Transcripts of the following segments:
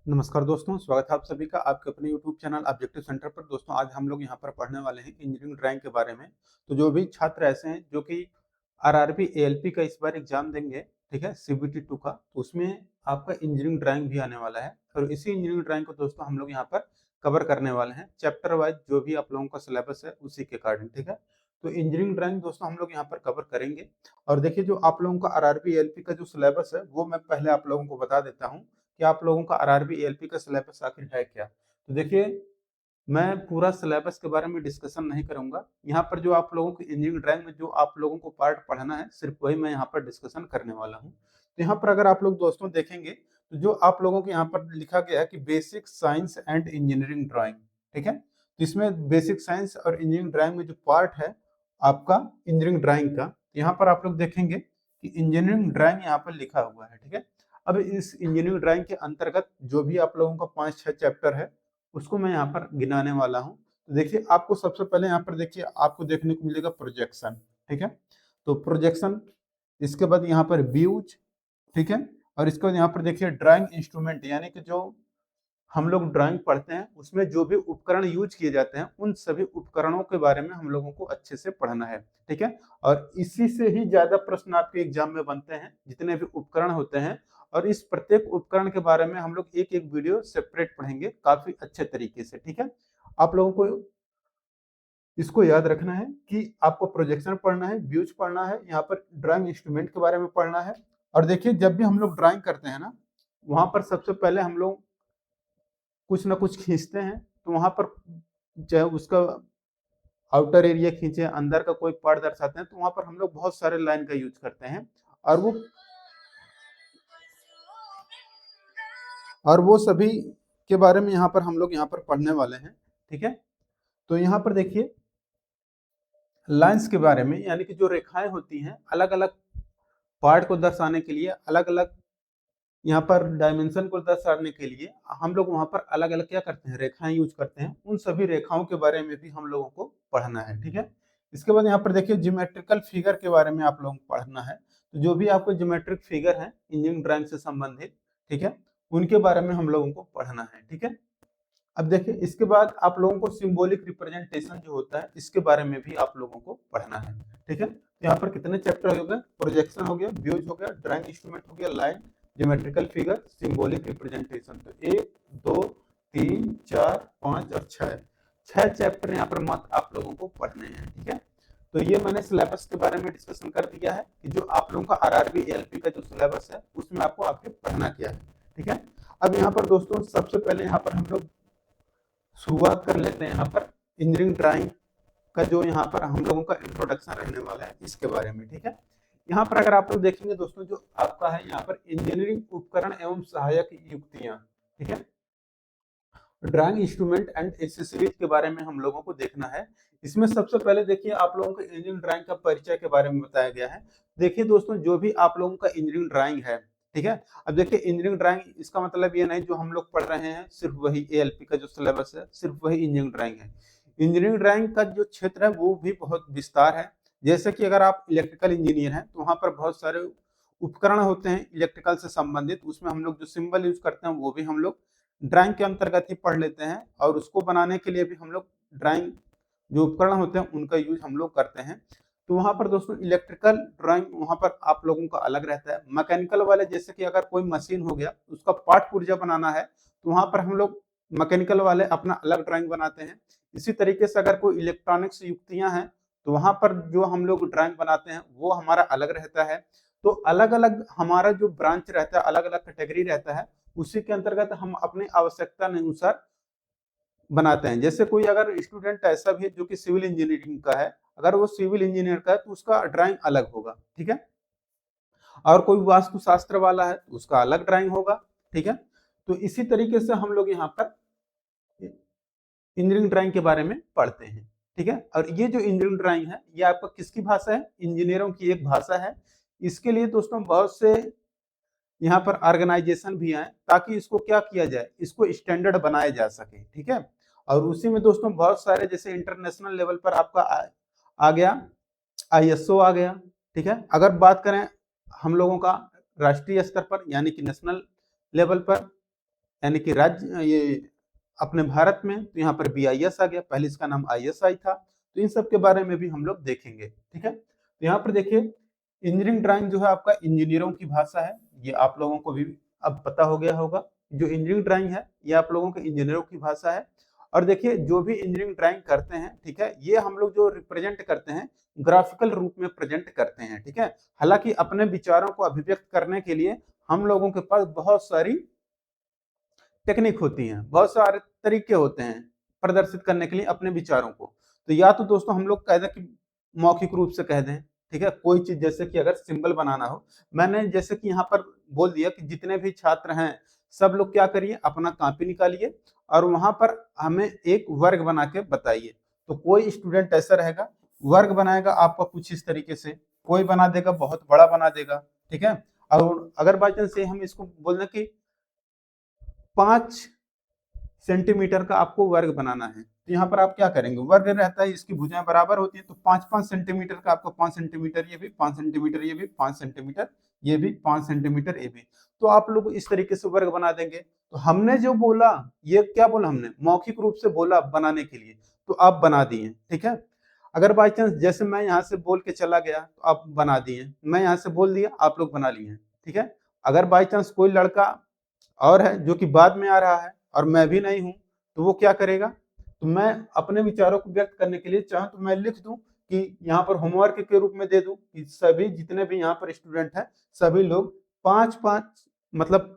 नमस्कार दोस्तों, स्वागत है आप सभी का आपके अपने YouTube चैनल ऑब्जेक्टिव सेंटर पर। दोस्तों, आज हम लोग यहाँ पर पढ़ने वाले हैं इंजीनियरिंग ड्राइंग के बारे में। तो जो भी छात्र ऐसे हैं जो कि आरआरबी एएलपी का इस बार एग्जाम देंगे, ठीक है, सीबीटी 2 का, तो उसमें आपका इंजीनियरिंग ड्राइंग भी आने वाला है। और इसी इंजीनियरिंग ड्राइंग को दोस्तों हम लोग यहाँ पर कवर करने वाले हैं, चैप्टर वाइज जो भी आप लोगों का सिलेबस है उसी के अकॉर्डिंग, ठीक है। तो इंजीनियरिंग ड्राइंग दोस्तों हम लोग यहाँ पर कवर करेंगे। और देखिए, जो आप लोगों का आरआरबी एएलपी का जो सिलेबस है वो मैं पहले आप लोगों को बता देता हूँ कि आप लोगों का आरआरबी एएलपी का सिलेबस आखिर है क्या। तो देखिए, मैं पूरा सिलेबस के बारे में डिस्कशन नहीं करूंगा। यहाँ पर जो आप लोगों को इंजीनियरिंग ड्राइंग में जो आप लोगों को पार्ट पढ़ना है, सिर्फ वही मैं यहाँ पर डिस्कशन करने वाला हूँ। तो यहाँ पर अगर आप लोग दोस्तों देखेंगे तो जो आप लोगों को यहाँ पर लिखा गया है कि basic science and engineering drawing, ठीक है। तो इसमें बेसिक साइंस और इंजीनियरिंग ड्राइंग में जो पार्ट है आपका इंजीनियरिंग ड्राइंग का, यहाँ पर आप लोग देखेंगे कि इंजीनियरिंग ड्राइंग यहाँ पर लिखा हुआ है, ठीक है। अब इस इंजीनियरिंग ड्राइंग के अंतर्गत जो भी आप लोगों का 5-6 चैप्टर है उसको मैं यहाँ पर गिनाने वाला हूँ। तो देखिए, आपको सबसे पहले यहाँ पर देखिए आपको देखने को मिलेगा प्रोजेक्शन, ठीक है। तो प्रोजेक्शन, इसके बाद यहाँ पर व्यूज, ठीक है। और इसके बाद यहाँ पर देखिए ड्राइंग इंस्ट्रूमेंट, यानी कि जो हम लोग ड्राइंग पढ़ते हैं उसमें जो भी उपकरण यूज किए जाते हैं उन सभी उपकरणों के बारे में हम लोगों को अच्छे से पढ़ना है, ठीक है। और इसी से ही ज्यादा प्रश्न आपके एग्जाम में बनते हैं, जितने भी उपकरण होते हैं। और इस प्रत्येक उपकरण के बारे में हम लोग एक एक वीडियो सेपरेट पढ़ेंगे काफी अच्छे तरीके से, ठीक है। आप लोगों को इसको याद रखना है कि आपको प्रोजेक्शन पढ़ना है, व्यूज पढ़ना है, यहाँ पर ड्राइंग इंस्ट्रूमेंट के बारे में पढ़ना है। और देखिए, जब भी हम लोग ड्राइंग करते हैं ना, वहां पर सबसे पहले हम लोग कुछ ना कुछ खींचते हैं। तो वहां पर चाहे उसका आउटर एरिया खींचे, अंदर का कोई पार्ट दर्शाते हैं, तो वहां पर हम लोग बहुत सारे लाइन का यूज करते हैं। और वो सभी के बारे में यहाँ पर हम लोग यहाँ पर पढ़ने वाले हैं, ठीक है। तो यहाँ पर देखिए लाइंस के बारे में, यानी कि जो रेखाएं होती हैं अलग अलग पार्ट को दर्शाने के लिए, अलग अलग यहाँ पर डायमेंशन को दर्शाने के लिए हम लोग वहां पर अलग अलग क्या करते हैं, रेखाएं यूज करते हैं। उन सभी रेखाओं के बारे में भी हम लोगों को पढ़ना है, ठीक है। इसके बाद यहाँ पर देखिए ज्योमेट्रिकल फिगर के बारे में आप लोगों को पढ़ना है। तो जो भी आपको ज्योमेट्रिक फिगर है इंजीनियरिंग ड्राइंग से संबंधित, ठीक है, उनके बारे में हम लोगों को पढ़ना है, ठीक है। अब देखिए, इसके बाद आप लोगों को सिंबॉलिक रिप्रेजेंटेशन जो होता है इसके बारे में भी आप लोगों को पढ़ना है, ठीक है। तो यहाँ पर कितने चैप्टर हो गए, प्रोजेक्शन हो गया, व्यूज हो गया, ड्राइंग इंस्ट्रूमेंट हो गया, line, geometrical figure, symbolic representation. तो 1 2 3 4 5 और 6 छह चैप्टर यहाँ पर मत आप लोगों को पढ़ने हैं, ठीक है। तो ये मैंने सिलेबस के बारे में डिस्कशन कर दिया है कि जो आप लोगों का आरआरबी एएलपी का जो सिलेबस है उसमें आपको आपके पढ़ना क्या है, ठीक है। अब यहाँ पर दोस्तों सबसे पहले यहाँ पर हम लोग शुरुआत कर लेते हैं यहाँ पर इंजीनियरिंग ड्राइंग का जो यहाँ पर हम लोगों का इंट्रोडक्शन रहने वाला है इसके बारे में, ठीक है। यहाँ पर अगर आप लोग देखेंगे दोस्तों, जो आपका है यहाँ पर इंजीनियरिंग उपकरण एवं सहायक युक्तियां, ठीक है, ड्राइंग इंस्ट्रूमेंट एंड एक्सेसरीज के बारे में हम लोगों को देखना है। इसमें सबसे पहले देखिए आप लोगों को इंजीनियरिंग ड्राइंग का परिचय के बारे में बताया गया है। देखिए दोस्तों, जो भी आप लोगों का इंजीनियरिंग ड्राइंग है, ठीक है। अब देखिए, इंजीनियरिंग ड्राइंग इसका मतलब ये नहीं जो हम लोग पढ़ रहे हैं सिर्फ वही एएलपी का जो सिलेबस है सिर्फ वही इंजीनियरिंग ड्राइंग है। इंजीनियरिंग ड्राइंग का जो क्षेत्र है वो भी बहुत विस्तार है। जैसे कि अगर आप इलेक्ट्रिकल इंजीनियर हैं तो वहां पर बहुत सारे उपकरण होते हैं इलेक्ट्रिकल से संबंधित, उसमें हम लोग जो सिंबल यूज करते हैं वो भी हम लोग ड्राइंग के अंतर्गत ही पढ़ लेते हैं। और उसको बनाने के लिए भी हम लोग ड्राइंग जो उपकरण होते हैं उनका यूज हम लोग करते हैं। तो वहां पर दोस्तों इलेक्ट्रिकल ड्राइंग वहां पर आप लोगों का अलग रहता है। मैकेनिकल वाले, जैसे कि अगर कोई मशीन हो गया उसका पार्ट पुर्जा बनाना है तो वहां पर हम लोग मैकेनिकल वाले अपना अलग ड्राइंग बनाते हैं। इसी तरीके से अगर कोई इलेक्ट्रॉनिक्स युक्तियां हैं तो वहां पर जो हम लोग ड्राइंग बनाते हैं वो हमारा अलग रहता है। तो अलग अलग हमारा जो ब्रांच रहता है, अलग अलग कैटेगरी रहता है, उसी के अंतर्गत हम अपनी आवश्यकता अनुसार बनाते हैं। जैसे कोई अगर स्टूडेंट ऐसा भी है जो कि सिविल इंजीनियरिंग का है, अगर वो सिविल इंजीनियर का है तो उसका ड्राइंग अलग होगा, ठीक है। और कोई वास्तुशास्त्र वाला है तो उसका अलग ड्राइंग होगा, ठीक है। तो इसी तरीके से हम लोग यहाँ पर इंजीनियरिंग ड्राइंग के बारे में पढ़ते हैं, ठीक है। और ये जो इंजीनियरिंग ड्राइंग है ये आपका किसकी भाषा है, इंजीनियरों की एक भाषा है। इसके लिए दोस्तों बहुत से यहाँ पर ऑर्गेनाइजेशन भी आए ताकि इसको क्या किया जाए, इसको स्टैंडर्ड बनाया जा सके, ठीक है। और उसी में दोस्तों बहुत सारे, जैसे इंटरनेशनल लेवल पर आपका आ गया आईएसओ आ गया, ठीक है। अगर बात करें हम लोगों का राष्ट्रीय स्तर पर यानी कि नेशनल लेवल पर, यानी कि राज्य ये अपने भारत में, तो यहाँ पर BIS आ गया, पहले इसका नाम ISI था। तो इन सब के बारे में भी हम लोग देखेंगे, ठीक है। तो यहाँ पर देखिए इंजीनियरिंग ड्राइंग जो है आपका इंजीनियरों की भाषा है, ये आप लोगों को भी अब पता हो गया होगा। जो इंजीनियरिंग ड्राइंग है ये आप लोगों के इंजीनियरों की भाषा है। और देखिए जो भी इंजीनियरिंग ड्राइंग करते हैं, ठीक है, ये हम लोग जो रिप्रेजेंट करते हैं ग्राफिकल रूप में प्रेजेंट करते हैं, ठीक है। हालांकि अपने विचारों को अभिव्यक्त करने के लिए हम लोगों के पास बहुत सारी टेक्निक होती हैं, बहुत सारे तरीके होते हैं प्रदर्शित करने के लिए अपने विचारों को। तो या तो दोस्तों हम लोग कह दें कि मौखिक रूप से कह दें, ठीक है, कोई चीज जैसे कि अगर सिंबल बनाना हो, मैंने जैसे कि यहाँ पर बोल दिया कि जितने भी छात्र हैं सब लोग क्या करिए, अपना कॉपी निकालिए और वहां पर हमें एक वर्ग बना के बताइए। तो कोई स्टूडेंट ऐसा रहेगा, वर्ग बनाएगा आपका कुछ इस तरीके से, कोई बना देगा बहुत बड़ा बना देगा, ठीक है। और अगर बाई चांस से हम इसको बोल दें कि 5 सेंटीमीटर का आपको वर्ग बनाना है, तो यहाँ पर आप क्या करेंगे, वर्ग रहता है, इसकी भुजाएं बराबर होती है, तो 5-5 सेंटीमीटर का आपको 5 सेंटीमीटर ये भी, 5 सेंटीमीटर ये भी, 5 सेंटीमीटर ये भी, 5 सेंटीमीटर ये भी। तो आप लोग इस तरीके से वर्ग बना देंगे। तो हमने जो बोला, ये क्या बोला हमने, मौखिक रूप से बोला बनाने के लिए, तो आप बना दिए, ठीक है। अगर बाई चांस जैसे मैं यहाँ से बोल के चला गया तो आप बना दिए, मैं यहाँ से बोल दिया आप लोग बना लिए, ठीक है। अगर बाई चांस कोई लड़का और है जो कि बाद में आ रहा है और मैं भी नहीं हूं, तो वो क्या करेगा, तो मैं अपने विचारों को व्यक्त करने के लिए चाहूं तो मैं लिख दूं कि यहाँ पर होमवर्क के रूप में दे दूं कि सभी जितने भी यहाँ पर स्टूडेंट हैं सभी लोग 5-5 मतलब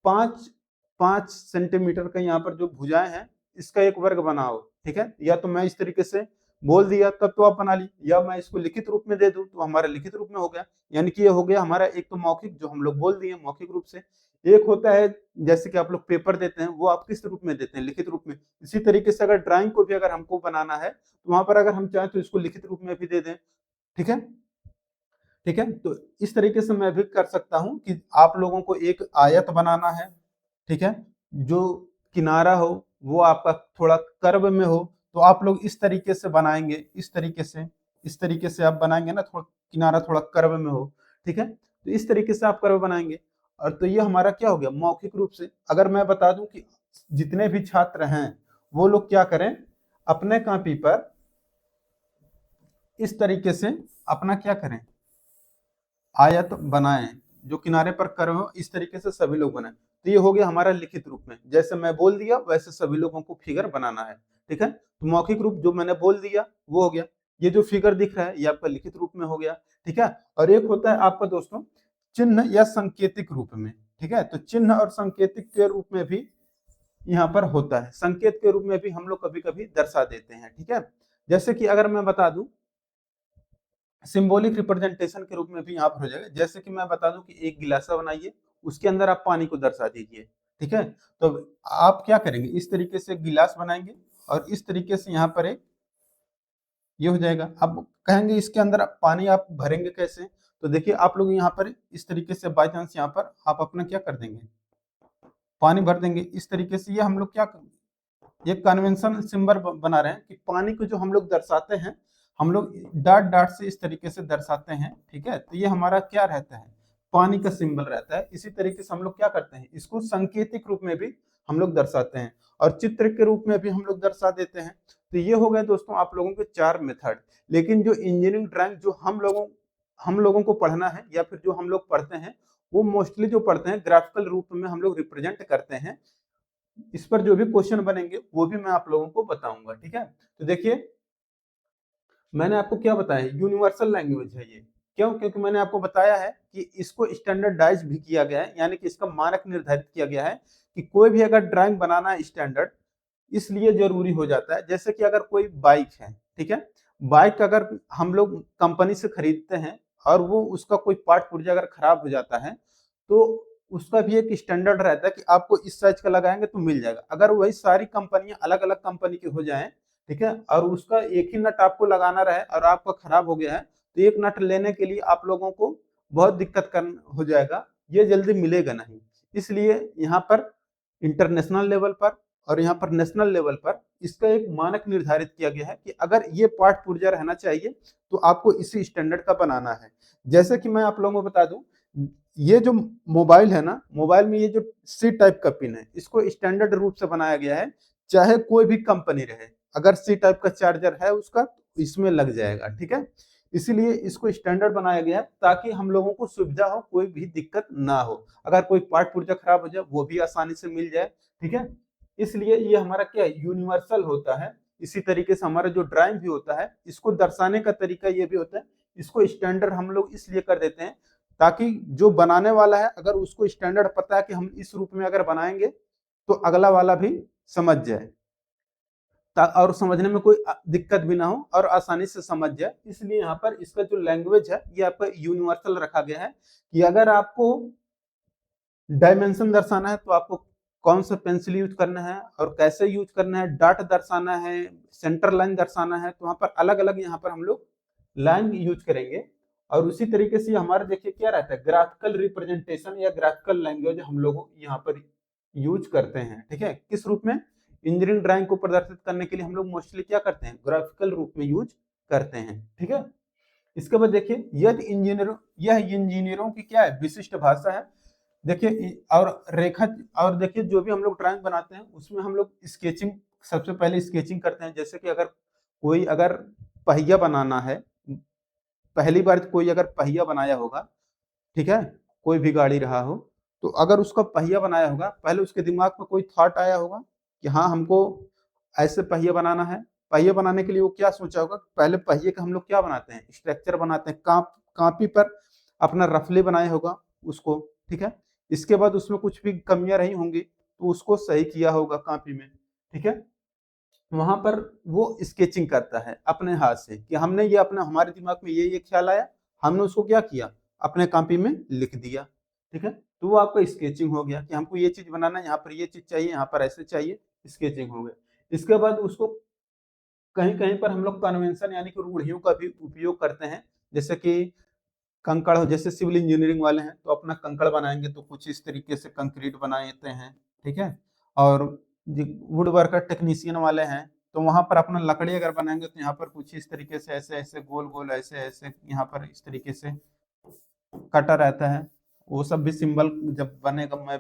5-5 सेंटीमीटर का यहाँ पर जो भुजाएं हैं इसका एक वर्ग बनाओ, ठीक है। या तो मैं इस तरीके से बोल दिया तब तो आप बना ली, या मैं इसको लिखित रूप में दे दूं तो हमारा लिखित रूप में हो गया। यानी कि ये हो गया हमारा एक तो मौखिक जो हम लोग बोल दिए मौखिक रूप से, एक होता है जैसे कि आप लोग पेपर देते हैं वो आप किस रूप में देते हैं, लिखित रूप में। इसी तरीके से अगर ड्राइंग को भी अगर हमको बनाना है तो वहां पर अगर हम चाहें तो इसको लिखित रूप में भी दे दें, ठीक है। ठीक है, तो इस तरीके से मैं भी कर सकता हूं कि आप लोगों को एक आयत बनाना है, ठीक है, जो किनारा हो वो आपका थोड़ा कर्व में हो, तो आप लोग इस तरीके से बनाएंगे, इस तरीके से आप बनाएंगे ना, थोड़ा किनारा थोड़ा कर्व में हो, ठीक है। तो इस तरीके से आप कर्व बनाएंगे। और तो ये हमारा क्या हो गया मौखिक रूप से। अगर मैं बता दूं कि जितने भी छात्र हैं वो लोग क्या करें, अपने कॉपी पर इस तरीके से अपना क्या करें, आयत बनाएं, जो किनारे पर कर्व हो, इस तरीके से सभी लोग बनाएं। तो ये हो गया हमारा लिखित रूप में, जैसे मैं बोल दिया वैसे सभी लोगों को फिगर बनाना है, ठीक है। तो मौखिक रूप जो मैंने बोल दिया वो हो गया, ये जो फिगर दिख रहा है ये आपका लिखित रूप में हो गया, ठीक है। और एक होता है आपका दोस्तों चिन्ह या संकेतिक रूप में, ठीक है। तो चिन्ह और संकेतिक के रूप में भी यहाँ पर होता है, संकेत के रूप में भी हम लोग कभी कभी दर्शा देते हैं, ठीक है। जैसे कि अगर मैं बता दूं सिंबॉलिक रिप्रेजेंटेशन के रूप में भी यहाँ पर हो जाएगा। जैसे कि मैं बता दूं कि एक गिलासा बनाइए, उसके अंदर आप पानी को दर्शा दीजिए, ठीक है। तो आप क्या करेंगे, इस तरीके से गिलास बनाएंगे और इस तरीके से यहाँ पर एक ये हो जाएगा। अब कहेंगे इसके अंदर आप पानी आप भरेंगे कैसे, तो देखिए आप लोग यहाँ पर इस तरीके से बाई चांस यहाँ पर आप अपना क्या कर देंगे, पानी भर देंगे इस तरीके से। ये हम लोग क्या ये कन्वेंशन सिंबल बना रहे हैं कि पानी को जो हम लोग दर्शाते हैं, हम लोग डॉट डॉट से इस तरीके से दर्शाते हैं, ठीक है। तो ये हमारा क्या रहता है, पानी का सिंबल रहता है। इसी तरीके से हम लोग क्या करते हैं, इसको सांकेतिक रूप में भी हम लोग दर्शाते हैं और चित्र के रूप में भी हम लोग दर्शा देते हैं। तो ये हो गए दोस्तों आप लोगों के 4 मेथड। लेकिन जो इंजीनियरिंग ड्राइंग जो हम लोगों को पढ़ना है या फिर जो हम लोग पढ़ते हैं, वो मोस्टली जो पढ़ते हैं ग्राफिकल रूप में हम लोग रिप्रेजेंट करते हैं। इस पर जो भी क्वेश्चन बनेंगे वो भी मैं आप लोगों को बताऊंगा, ठीक है। तो देखिए मैंने आपको क्या बताया, यूनिवर्सल लैंग्वेज है ये। क्यों, क्योंकि मैंने आपको बताया है कि इसको स्टैंडर्डाइज भी किया गया है, यानी कि इसका मानक निर्धारित किया गया है कि कोई भी अगर ड्राइंग बनाना है स्टैंडर्ड इसलिए जरूरी हो जाता है। जैसे कि अगर कोई बाइक है, ठीक है, बाइक अगर हम लोग कंपनी से खरीदते हैं और वो उसका कोई पार्ट पुर्जा अगर खराब हो जाता है तो उसका भी एक स्टैंडर्ड रहता है कि आपको इस साइज का लगाएंगे तो मिल जाएगा। अगर वही सारी कंपनियां अलग अलग कंपनी की हो जाएं, ठीक है, और उसका एक ही नट आपको लगाना रहे और आपका खराब हो गया है, तो एक नट लेने के लिए आप लोगों को बहुत दिक्कत कर हो जाएगा, ये जल्दी मिलेगा नहीं। इसलिए यहाँ पर इंटरनेशनल लेवल पर और यहाँ पर नेशनल लेवल पर इसका एक मानक निर्धारित किया गया है कि अगर ये पार्ट पुर्जा रहना चाहिए तो आपको इसी स्टैंडर्ड का बनाना है। जैसे कि मैं आप लोगों को बता दूं ये जो मोबाइल है ना, मोबाइल में ये जो सी टाइप का पिन है, इसको स्टैंडर्ड रूप से बनाया गया है, चाहे कोई भी कंपनी रहे, अगर सी टाइप का चार्जर है उसका तो इसमें लग जाएगा, ठीक है। इसीलिए इसको स्टैंडर्ड बनाया गया है ताकि हम लोगों को सुविधा हो, कोई भी दिक्कत ना हो, अगर कोई पार्ट पुर्जा खराब हो जाए वो भी आसानी से मिल जाए, ठीक है। इसलिए ये हमारा क्या है, यूनिवर्सल होता है। इसी तरीके से हमारा जो ड्राइंग भी होता है, इसको दर्शाने का तरीका ये भी होता है, इसको स्टैंडर्ड हम लोग इसलिए कर देते हैं ताकि जो बनाने वाला है अगर उसको स्टैंडर्ड पता है कि हम इस रूप में अगर बनाएंगे तो अगला वाला भी समझ जाए, और समझने में कोई दिक्कत भी ना हो और आसानी से समझ जाए। इसलिए यहाँ पर इसका जो लैंग्वेज है ये आपका यूनिवर्सल रखा गया है कि अगर आपको डायमेंशन दर्शाना है तो आपको कौन सा पेंसिल यूज करना है और कैसे यूज करना है, डॉट दर्शाना है, सेंटर लाइन दर्शाना है, तो वहां पर अलग अलग यहाँ पर हम लोग लाइन यूज करेंगे। और उसी तरीके से हमारा देखिए क्या रहता है, ग्राफिकल रिप्रेजेंटेशन या ग्राफिकल लैंग्वेज हम लोग यहाँ पर यूज करते हैं, ठीक है। किस रूप में, इंजीनियरिंग ड्राइंग को प्रदर्शित करने के लिए हम लोग मोस्टली क्या करते हैं, ग्राफिकल रूप में यूज करते हैं, ठीक है। इसके बाद देखिए यह इंजीनियरों की क्या है, विशिष्ट भाषा है। देखिए और रेखा, और देखिए जो भी हम लोग ड्राइंग बनाते हैं उसमें हम लोग स्केचिंग, सबसे पहले स्केचिंग करते हैं। जैसे कि अगर पहिया बनाना है, पहली बार कोई अगर पहिया बनाया होगा, ठीक है, कोई भी गाड़ी रहा हो, तो अगर उसका पहिया बनाया होगा, पहले उसके दिमाग में कोई थॉट आया होगा कि हाँ हमको ऐसे पहिया बनाना है। पहिया बनाने के लिए वो क्या सोचा होगा, पहले पहिए का हम लोग क्या बनाते हैं, स्ट्रक्चर बनाते हैं, कापी पर अपना रफली बनाया होगा उसको, ठीक है। इसके बाद उसमें कुछ भी कमियां रही होंगी तो उसको सही किया होगा कॉपी में, ठीक है। वहां पर वो स्केचिंग करता है अपने हाथ से कि हमने ये अपना, हमारे दिमाग में ये ख्याल आया, हमने उसको क्या किया, अपने कॉपी में लिख दिया, ठीक है। तो वो आपका स्केचिंग हो गया कि हमको ये चीज बनाना है, यहाँ पर ये चीज चाहिए, यहाँ पर ऐसे चाहिए, स्केचिंग हो गया। इसके बाद उसको कहीं कहीं पर हम लोग कन्वेंशन यानी कि रूढ़ियों का भी उपयोग करते हैं। जैसे कि कंकड़, जैसे सिविल इंजीनियरिंग वाले हैं तो अपना कंकड़ बनाएंगे तो कुछ इस तरीके से कंक्रीट बनाते हैं, ठीक है। और वुड वर्कर टेक्नीशियन वाले हैं तो वहां पर अपना लकड़ी अगर बनाएंगे तो यहाँ पर कुछ इस तरीके से ऐसे ऐसे गोल गोल ऐसे ऐसे यहाँ पर इस तरीके से कटा रहता है। वो सब भी सिंबल जब बनेगा मैं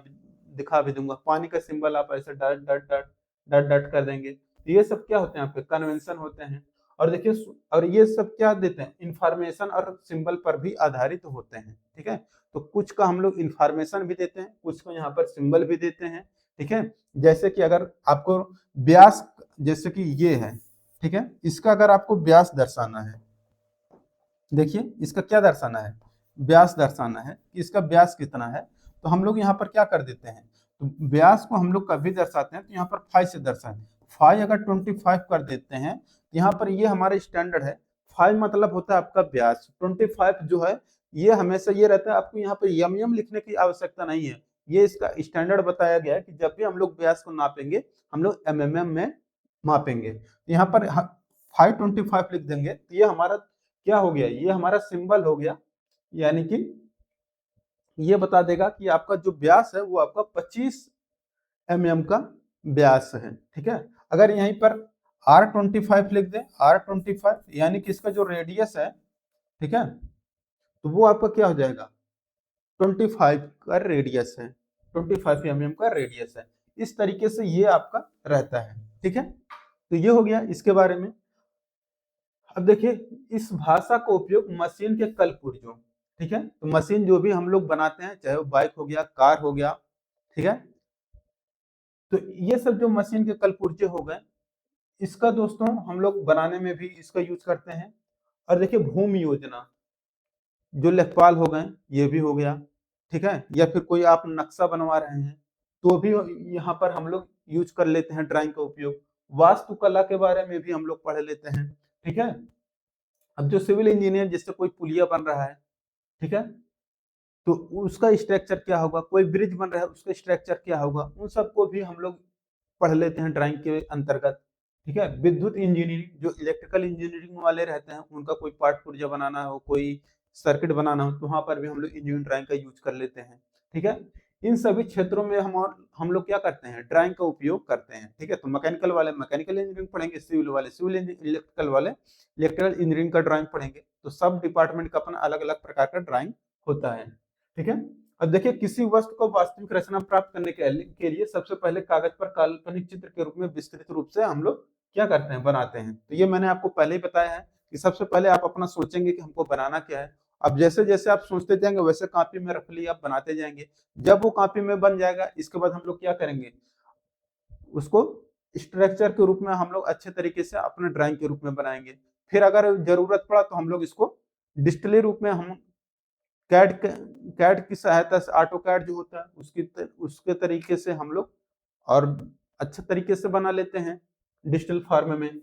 दिखा भी दूंगा, पानी का सिंबल आप ऐसे डट डट डट डट डट कर देंगे, तो ये सब क्या होते हैं, आपके कन्वेंशन होते हैं। और देखिए, और ये सब क्या देते हैं, इंफॉर्मेशन और सिंबल पर भी आधारित होते हैं, ठीक है। तो कुछ का हम लोग इंफॉर्मेशन भी देते हैं, कुछ को यहाँ पर सिंबल भी देते हैं, ठीक है। जैसे कि अगर आपको व्यास, जैसे कि ये है, ठीक है, इसका अगर आपको व्यास दर्शाना है, देखिए इसका क्या दर्शाना है, व्यास दर्शाना है कि इसका व्यास कितना है, तो हम लोग यहाँ पर क्या कर देते हैं, तो व्यास को हम लोग कभी दर्शाते हैं तो यहाँ पर 5 से दर्शाएं। 5 अगर 25 कर देते हैं तो यहाँ पर ये हमारा स्टैंडर्ड है। 5 मतलब होता है आपका व्यास, 25 जो है ये हमेशा ये रहता है, आपको यहाँ पर यम लिखने की आवश्यकता नहीं है। ये इसका स्टैंडर्ड बताया गया है कि जब भी हम लोग व्यास को नापेंगे हम लोग mm में मापेंगे। यहाँ पर 525 लिख देंगे तो ये हमारा क्या हो गया, ये हमारा सिंबल हो गया, यानी कि ये बता देगा कि आपका जो व्यास है वो आपका 25 mm का व्यास है, ठीक है। अगर यहीं पर R25 लिख दें, R25 यानी कि इसका जो रेडियस है, ठीक है, तो वो आपका क्या हो जाएगा, 25 का रेडियस है, 25 mm का रेडियस है। इस तरीके से ये आपका रहता है, ठीक है। तो ये हो गया इसके बारे में। अब देखिए इस भाषा का उपयोग मशीन के कल पुर्जों, ठीक है, तो मशीन जो भी हम लोग बनाते हैं, चाहे वो बाइक हो गया, कार हो गया, ठीक है, तो ये सब जो मशीन के कल पुर्जे हो गए, इसका दोस्तों हम लोग बनाने में भी इसका यूज करते हैं। और देखिए भूमि योजना, जो लेखपाल हो गए ये भी हो गया, ठीक है, या फिर कोई आप नक्शा बनवा रहे हैं तो भी यहाँ पर हम लोग यूज कर लेते हैं ड्राइंग का उपयोग। वास्तुकला के बारे में भी हम लोग पढ़ लेते हैं, ठीक है। अब जो सिविल इंजीनियर, जिससे कोई पुलिया बन रहा है, ठीक है, तो उसका स्ट्रक्चर क्या होगा, कोई ब्रिज बन रहा है उसका स्ट्रक्चर क्या होगा, उन सबको भी हम लोग पढ़ लेते हैं ड्राइंग के अंतर्गत, ठीक है। विद्युत इंजीनियरिंग, जो इलेक्ट्रिकल इंजीनियरिंग वाले रहते हैं उनका कोई पार्ट पुर्जा बनाना हो, कोई सर्किट बनाना हो, तो वहां पर भी हम लोग इंजीनियरिंग ड्राइंग का यूज कर लेते हैं, ठीक है। इन सभी क्षेत्रों में हम लोग क्या करते हैं, ड्राइंग का उपयोग करते हैं, ठीक है। तो मैकेनिकल वाले मैकेनिकल इंजीनियरिंग पढ़ेंगे, सिविल वाले सिविल, इलेक्ट्रिकल वाले इलेक्ट्रिकल इंजीनियरिंग का ड्राइंग पढ़ेंगे। तो सब डिपार्टमेंट का अपना अलग अलग प्रकार का ड्राइंग होता है, ठीक है। अब देखिए, किसी वस्तु को वास्तविक रचना प्राप्त करने के लिए सबसे पहले कागज पर काल्पनिक चित्र के रूप में विस्तृत रूप से हम लोग क्या करते हैं, बनाते हैं। तो ये मैंने आपको पहले ही बताया है कि सबसे पहले आप अपना सोचेंगे कि हमको बनाना क्या है। अब जैसे जैसे आप सोचते जाएंगे वैसे कॉपी में रफली आप बनाते जाएंगे। जब वो कॉपी में बन जाएगा, इसके बाद हम लोग क्या करेंगे, उसको स्ट्रक्चर के रूप में हम लोग अच्छे तरीके से अपने ड्राइंग के रूप में बनाएंगे। फिर अगर जरूरत पड़ा तो हम लोग इसको डिजिटली रूप में हम कैड कैड की सहायता से, ऑटो कैड जो होता है उसके तरीके से हम लोग और अच्छे तरीके से बना लेते हैं डिजिटल फॉर्म में।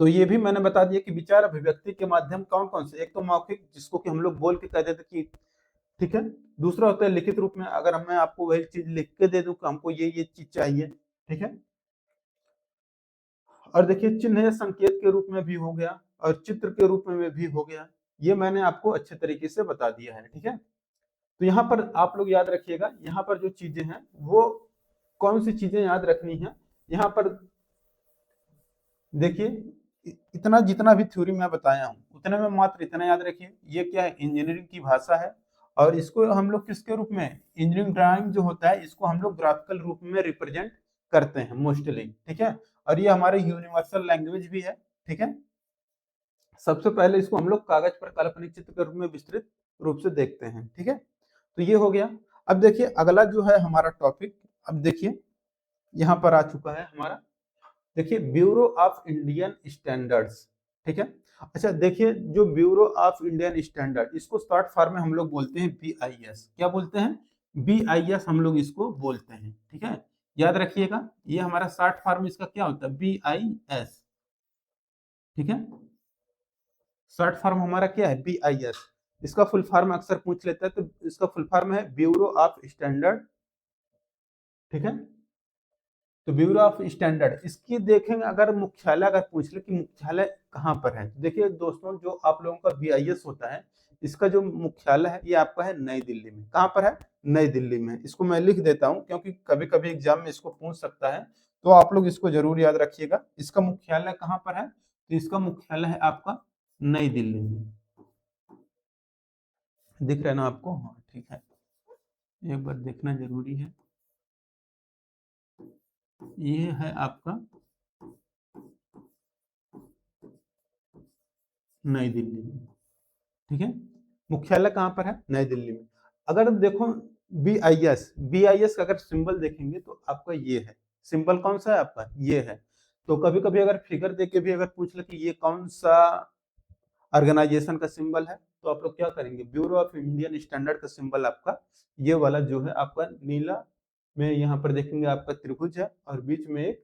तो ये भी मैंने बता दिया कि विचार अभिव्यक्ति के माध्यम कौन कौन से, एक तो मौखिक जिसको कि हम लोग बोल के कह देते कि ठीक है, दूसरा होता है लिखित रूप में, अगर मैं आपको वही चीज लिख के दे दूं कि हमको ये चीज चाहिए, ठीक है। और देखिए, चिन्ह या संकेत के रूप में भी हो गया और चित्र के रूप में भी हो गया। ये मैंने आपको अच्छे तरीके से बता दिया है, ठीक है। तो यहाँ पर आप लोग याद रखिएगा, यहाँ पर जो चीजें हैं वो कौन सी चीजें याद रखनी है। यहाँ पर देखिए, इतना जितना भी थ्योरी मैं बताया हूँ उतने में मात्र इतना याद रखिए, ये क्या है, इंजीनियरिंग की भाषा है। और इसको हम लोग किसके रूप में, इंजीनियरिंग ड्राइंग जो होता है इसको हम लोग ग्राफिकल रूप में रिप्रेजेंट करते हैं मोस्टली, ठीक है। और ये हमारे यूनिवर्सल लैंग्वेज भी है, ठीक है। सबसे पहले इसको हम लोग कागज पर काल्पनिक चित्र के रूप में विस्तृत रूप से देखते हैं, ठीक है। तो ये हो गया। अब देखिए, अगला जो है हमारा टॉपिक, अब देखिए यहाँ पर आ चुका है हमारा, देखिए ब्यूरो ऑफ इंडियन स्टैंडर्ड्स, ठीक है। अच्छा देखिए, जो ब्यूरो ऑफ इंडियन स्टैंडर्ड, इसको शॉर्ट फॉर्म में हम लोग बोलते हैं BIS। क्या बोलते हैं, BIS हम लोग इसको बोलते हैं, ठीक है। याद रखिएगा, ये हमारा शॉर्ट फॉर्म इसका क्या होता है, BIS, ठीक है। शॉर्ट फॉर्म हमारा क्या है, BIS। इसका फुल फॉर्म अक्सर पूछ लेता है, तो इसका फुल फॉर्म है ब्यूरो ऑफ स्टैंडर्ड, ठीक है। तो ब्यूरो ऑफ स्टैंडर्ड, इसकी देखेंगे अगर मुख्यालय अगर पूछ ले कि मुख्यालय कहाँ पर है, तो देखिए दोस्तों, जो आप लोगों का BIS होता है इसका जो मुख्यालय है ये आपका है नई दिल्ली में। कहाँ पर है, नई दिल्ली में। इसको मैं लिख देता हूँ क्योंकि कभी कभी एग्जाम में इसको पूछ सकता है, तो आप लोग इसको जरूर याद रखिएगा। इसका मुख्यालय कहाँ पर है, तो इसका मुख्यालय है आपका नई दिल्ली में। दिख रहा है ना आपको, हाँ ठीक है, एक बार देखना जरूरी है। ये है आपका नई दिल्ली में, ठीक है। मुख्यालय कहाँ पर है, नई दिल्ली में। अगर देखो BIS का अगर सिंबल देखेंगे तो आपका ये है, सिंबल कौन सा है आपका, ये है। तो कभी कभी अगर फिगर देख के भी अगर पूछ ले कि ये कौन सा ऑर्गेनाइजेशन का सिंबल है, तो आप लोग क्या करेंगे, ब्यूरो ऑफ इंडियन स्टैंडर्ड का सिंबल आपका ये वाला जो है आपका नीला में, यहाँ पर देखेंगे आपका त्रिभुज है और बीच में एक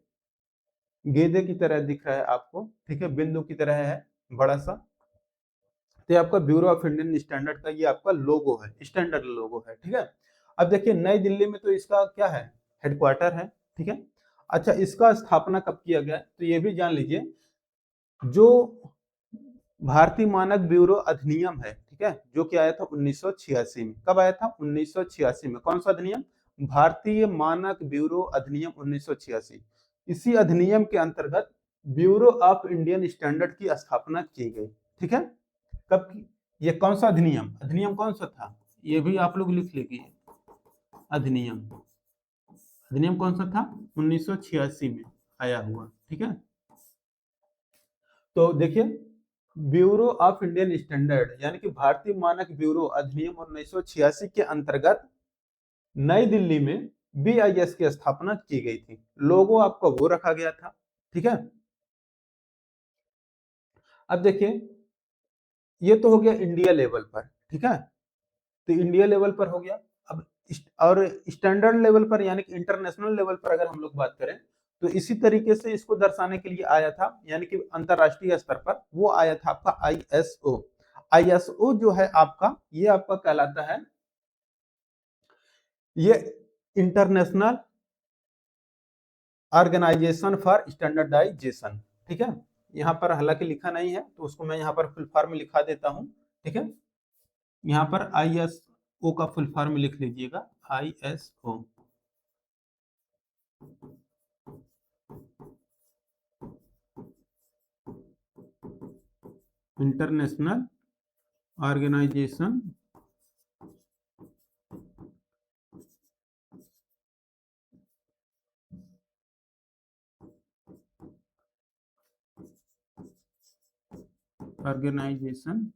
गेंदे की तरह दिख रहा है आपको, ठीक है, बिंदु की तरह है बड़ा सा। तो आपका ब्यूरो ऑफ इंडियन स्टैंडर्ड का ये आपका लोगो है, स्टैंडर्ड लोगो है, ठीक है। अब देखिए, नई दिल्ली में तो इसका क्या है, हेडक्वार्टर है, ठीक है। अच्छा, इसका स्थापना कब किया गया, तो ये भी जान लीजिए, जो भारतीय मानक ब्यूरो अधिनियम है, ठीक है, जो कि आया था 1986 में। कब आया था, 1986 में। कौन सा अधिनियम, भारतीय मानक ब्यूरो अधिनियम 1986। इसी अधिनियम के अंतर्गत ब्यूरो ऑफ इंडियन स्टैंडर्ड की स्थापना की गई, ठीक है। कब की, ये कौन सा अधिनियम, अधिनियम कौन सा था, ये भी आप लोग लिख लीजिए। अधिनियम, अधिनियम कौन सा था, 1986 में आया हुआ, ठीक है। तो देखिए, ब्यूरो ऑफ इंडियन स्टैंडर्ड यानी कि भारतीय मानक ब्यूरो अधिनियम 1986 के अंतर्गत नई दिल्ली में BIS की स्थापना की गई थी। लोगो आपका वो रखा गया था, ठीक है। अब देखिए, ये तो हो गया इंडिया लेवल पर, ठीक है। तो इंडिया लेवल पर हो गया। अब और स्टैंडर्ड लेवल पर यानी कि इंटरनेशनल लेवल पर अगर हम लोग बात करें, तो इसी तरीके से इसको दर्शाने के लिए आया था, यानी कि अंतरराष्ट्रीय स्तर पर वो आया था आपका ISO जो है आपका, ये आपका कहलाता है, ये इंटरनेशनल ऑर्गेनाइजेशन फॉर स्टैंडर्डाइजेशन, ठीक है। यहाँ पर हालांकि लिखा नहीं है तो उसको मैं यहाँ पर फुल फॉर्म लिखा देता हूँ, ठीक है। यहाँ पर ISO का फुल फॉर्म लिख लीजिएगा, ISO, international organization organization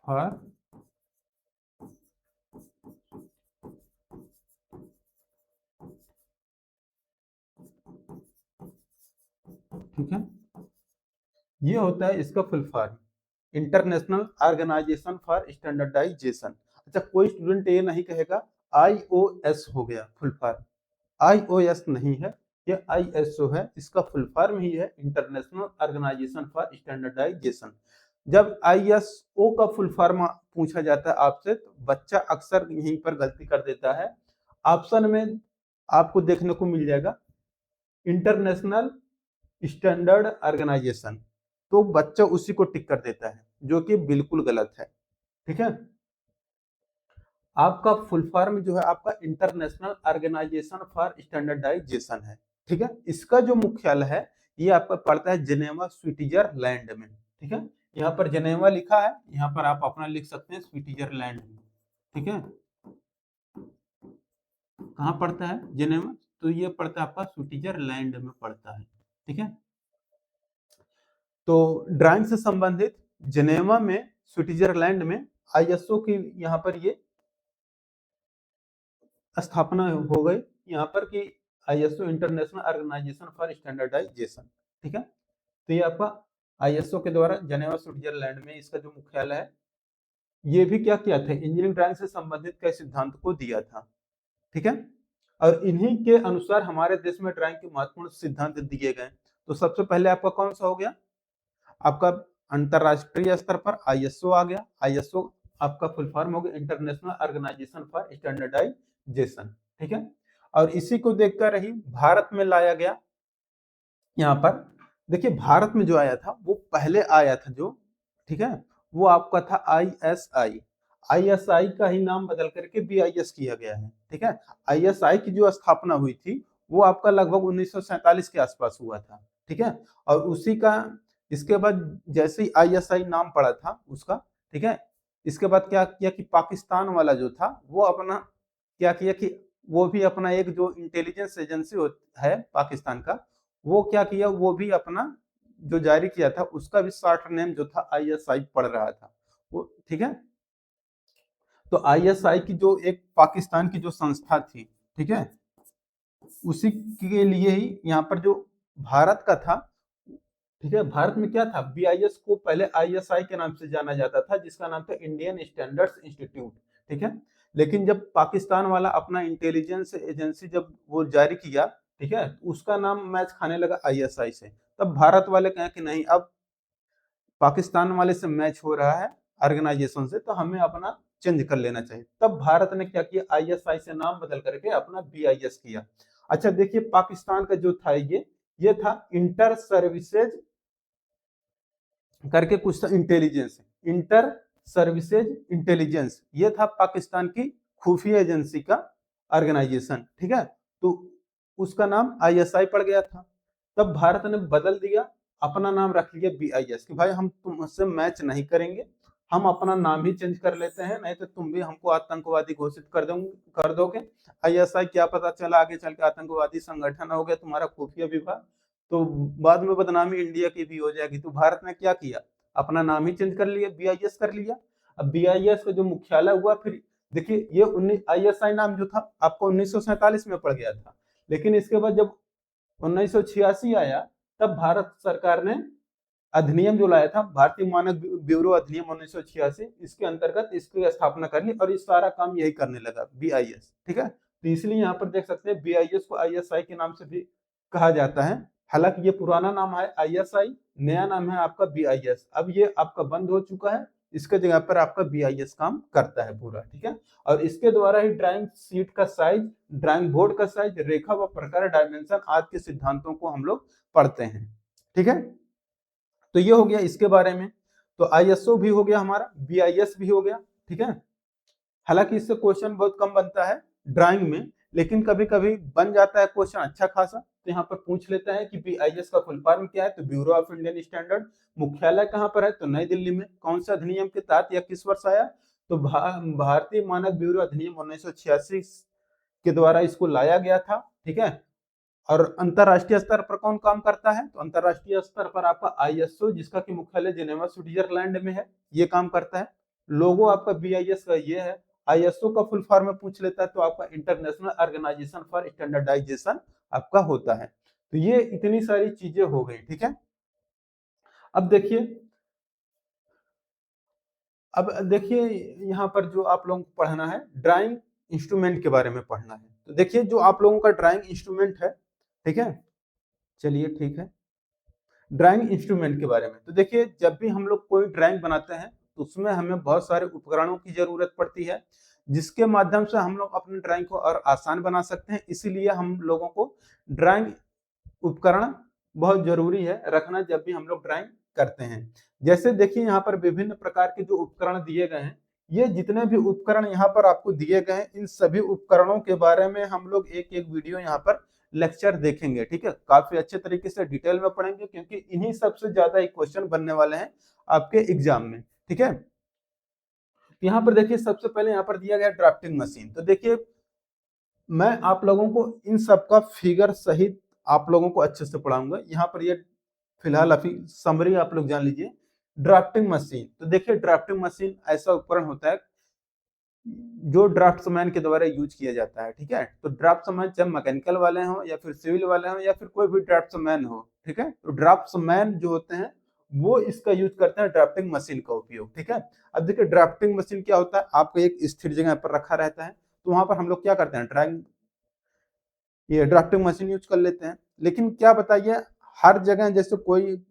for ठीक है, ये होता है इसका full form, international organization for standardization. अच्छा, कोई स्टूडेंट ये नहीं कहेगा आईओएस हो गया फुल फॉर्म, आईओएस नहीं है, ये आईएसओ है, इसका फुल फॉर्म ही है इंटरनेशनल ऑर्गेनाइजेशन फॉर स्टैंडर्डाइजेशन। जब आईएसओ का फुल फॉर्म पूछा जाता है आपसे तो बच्चा अक्सर यहीं पर गलती कर देता है। ऑप्शन में आपको देखने को मिल जाएगा इंटरनेशनल स्टैंडर्ड ऑर्गेनाइजेशन, तो बच्चा उसी को टिक कर देता है, जो कि बिल्कुल गलत है। ठीक है, आपका फुल फॉर्म जो है आपका इंटरनेशनल ऑर्गेनाइजेशन फॉर स्टैंडर्डाइजेशन है। ठीक है, इसका जो मुख्यालय है ये आपका पड़ता है जेनेवा स्विट्जरलैंड में। ठीक है, यहाँ पर जेनेवा लिखा है, यहाँ पर आप अपना लिख सकते हैं स्विट्जरलैंड में। ठीक है, कहाँ पड़ता है जेनेवा, तो ये पड़ता है आपका स्विट्जरलैंड में पड़ता है। ठीक है, तो ड्राइंग से संबंधित जेनेवा में स्विट्जरलैंड में आईएसओ की यहाँ पर ये स्थापना हो गई, यहाँ पर कि ISO international organization for standardization. ठीक है, तो ये आपका आईएसओ के द्वारा जेनेवा स्विट्जरलैंड में इसका जो मुख्यालय है, ये भी क्या किया था, इंजीनियरिंग ड्राइंग से संबंधित कई सिद्धांत को दिया था। ठीक है, और इन्हीं के अनुसार हमारे देश में ड्राइंग के महत्वपूर्ण सिद्धांत दिए गए। तो सबसे पहले आपका कौन सा हो गया, आपका अंतरराष्ट्रीय स्तर पर आईएसओ आ गया, आईएसओ आपका फुल फॉर्म हो गया इंटरनेशनल ऑर्गेनाइजेशन फॉर स्टैंडर्डाइजेशन। ठीक है, और इसी को देखकर ही भारत में लाया गया। यहाँ पर देखिए भारत में जो आया था वो पहले आया था जो, ठीक है, वो आपका था आईएसआई, आईएसआई का ही नाम बदल करके बीआईएस किया गया है। ठीक है, आईएसआई की जो स्थापना हुई थी वो आपका लगभग 1947 के आसपास हुआ था। ठीक है, और उसी का इसके बाद जैसे ही आईएसआई नाम पड़ा था उसका, ठीक है, इसके बाद क्या किया कि पाकिस्तान वाला जो था वो अपना क्या किया कि वो भी अपना एक जो इंटेलिजेंस एजेंसी है पाकिस्तान का, वो क्या किया, वो भी अपना जो जारी किया था उसका भी शॉर्ट नेम जो था आईएसआई पड़ रहा था वो। ठीक है, तो आईएसआई की जो एक पाकिस्तान की जो संस्था थी, ठीक है, उसी के लिए ही यहाँ पर जो भारत का था, ठीक है, भारत में क्या था, बीआईएस को पहले आईएसआई के नाम से जाना जाता था जिसका नाम था इंडियन स्टैंडर्ड्स इंस्टीट्यूट। ठीक है, लेकिन जब पाकिस्तान वाला अपना इंटेलिजेंस एजेंसी जब वो जारी किया, ठीक है, उसका नाम मैच खाने लगा आईएसआई से, तब भारत वाले कहें कि नहीं अब पाकिस्तान वाले से मैच हो रहा है ऑर्गेनाइजेशन से, तो हमें अपना चेंज कर लेना चाहिए। तब भारत ने क्या किया, आईएसआई से नाम बदल करके अपना बीआईएस किया। अच्छा देखिए पाकिस्तान का जो था ये था इंटर सर्विसेज करके कुछ था, इंटेलिजेंस, इंटर सर्विसेज इंटेलिजेंस, ये था पाकिस्तान की खुफिया एजेंसी का ऑर्गेनाइजेशन। ठीक है, तो उसका नाम आईएसआई पड़ गया था। तब भारत ने बदल दिया, अपना नाम रख लिया बीआईएस कि भाई हम तुमसे मैच नहीं करेंगे, हम अपना नाम ही चेंज कर लेते हैं, नहीं तो तुम भी हमको आतंकवादी घोषित कर दोगे। आईएसआई क्या पता चला आगे चल के आतंकवादी संगठन हो गया तुम्हारा खुफिया विभाग, तो बाद में बदनामी इंडिया की भी हो जाएगी। तो भारत ने क्या किया, अपना नाम ही चेंज कर लिया, बीआईएस कर लिया। अब बीआईएस का जो मुख्यालय हुआ, फिर देखिए ये आईएसआई नाम जो था आपको 1947 में पड़ गया था, लेकिन इसके बाद जब 1986 आया तब भारत सरकार ने अधिनियम जो लाया था, भारतीय मानक ब्यूरो अधिनियम 1986, इसके अंतर्गत इसकी स्थापना कर ली और इस सारा काम यही करने लगा बीआईएस। ठीक है, तो इसलिए यहाँ पर देख सकते हैं बीआईएस को आईएसआई के नाम से भी कहा जाता है। हालांकि ये पुराना नाम है आईएसआई, नया नाम है आपका बीआईएस। अब ये आपका बंद हो चुका है, इसके जगह पर आपका बीआईएस काम करता है पूरा। ठीक है, और इसके द्वारा ही ड्राइंग शीट का साइज, ड्राइंग बोर्ड का साइज, रेखा व प्रकार, डायमेंशन आदि के सिद्धांतों को हम लोग पढ़ते हैं। ठीक है, तो ये हो गया इसके बारे में। तो आईएसओ भी हो गया हमारा, बीआईएस भी हो गया। ठीक है, हालांकि इससे क्वेश्चन बहुत कम बनता है ड्राइंग में, लेकिन कभी कभी बन जाता है क्वेश्चन अच्छा खासा। तो यहाँ पर पूछ लेता है कि बीआईएस का फुल फॉर्म क्या है, तो ब्यूरो ऑफ इंडियन स्टैंडर्ड। मुख्यालय कहाँ पर है, तो नई दिल्ली में। कौन सा अधिनियम के तहत या किस वर्ष आया, तो भारतीय मानक ब्यूरो अधिनियम 1986 के द्वारा इसको लाया गया था। ठीक है, और अंतरराष्ट्रीय स्तर पर कौन काम करता है? तो अंतरराष्ट्रीय स्तर पर आपका आईएसओ, जिसका कि मुख्यालय जिनेवा स्विट्जरलैंड में है, ये काम करता है। लोगो आपका बीआईएस का ये है। आईएसओ का फुल फॉर्म में पूछ लेता है तो आपका इंटरनेशनल ऑर्गेनाइजेशन फॉर स्टैंडर्डाइजेशन आपका होता है। तो ये इतनी सारी चीजें हो गई, ठीक है। अब देखिए, यहाँ पर जो आप लोगों को पढ़ना है, ड्राइंग इंस्ट्रूमेंट के बारे में पढ़ना है। तो देखिए, जो आप लोगों का ड्राइंग इंस्ट्रूमेंट है, ठीक है, चलिए ठीक है, ड्राइंग इंस्ट्रूमेंट के बारे में। तो देखिए, जब भी हम लोग कोई ड्राइंग बनाते हैं तो उसमें हमें बहुत सारे उपकरणों की जरूरत पड़ती है, जिसके माध्यम से हम लोग अपनी ड्राइंग को और आसान बना सकते हैं। इसीलिए हम लोगों को ड्राइंग उपकरण बहुत जरूरी है रखना जब भी हम लोग ड्राइंग करते हैं। जैसे देखिए, यहाँ पर विभिन्न प्रकार के जो उपकरण दिए गए हैं, ये जितने भी उपकरण यहाँ पर आपको दिए गए हैं, इन सभी उपकरणों के बारे में हम लोग एक एक वीडियो यहाँ पर लेक्चर देखेंगे, ठीक है। काफी अच्छे तरीके से डिटेल में पढ़ेंगे, क्योंकि इन्हीं सबसे ज्यादा क्वेश्चन बनने वाले हैं आपके एग्जाम में, ठीक है। यहाँ पर देखिए, सबसे पहले यहाँ पर दिया गया ड्राफ्टिंग मशीन। तो देखिए, मैं आप लोगों को इन सब का फिगर सहित आप लोगों को अच्छे से पढ़ाऊंगा। यहाँ पर ये फिलहाल अभी समरी आप लोग जान लीजिए। ड्राफ्टिंग मशीन, तो देखिए, ड्राफ्टिंग मशीन ऐसा उपकरण होता है जो ड्राफ्ट्समैन के द्वारा यूज किया जाता है, ठीक है। तो ड्राफ्ट्समैन चाहे मैकेनिकल वाले हो या फिर सिविल वाले हो या फिर कोई भी ड्राफ्ट्समैन हो, ठीक है, तो ड्राफ्ट्समैन जो होते हैं वो इसका यूज करते हैं, ड्राफ्टिंग मशीन का उपयोग, ठीक है। अब देखिए, ड्राफ्टिंग मशीन क्या होता है, आपको एक स्थिर जगह पर रखा रहता है, तो वहां पर हम लोग क्या करते हैं, ड्राइंग ये ड्राफ्टिंग मशीन यूज कर लेते हैं। लेकिन क्या बताइए, हर जगह जैसे कोई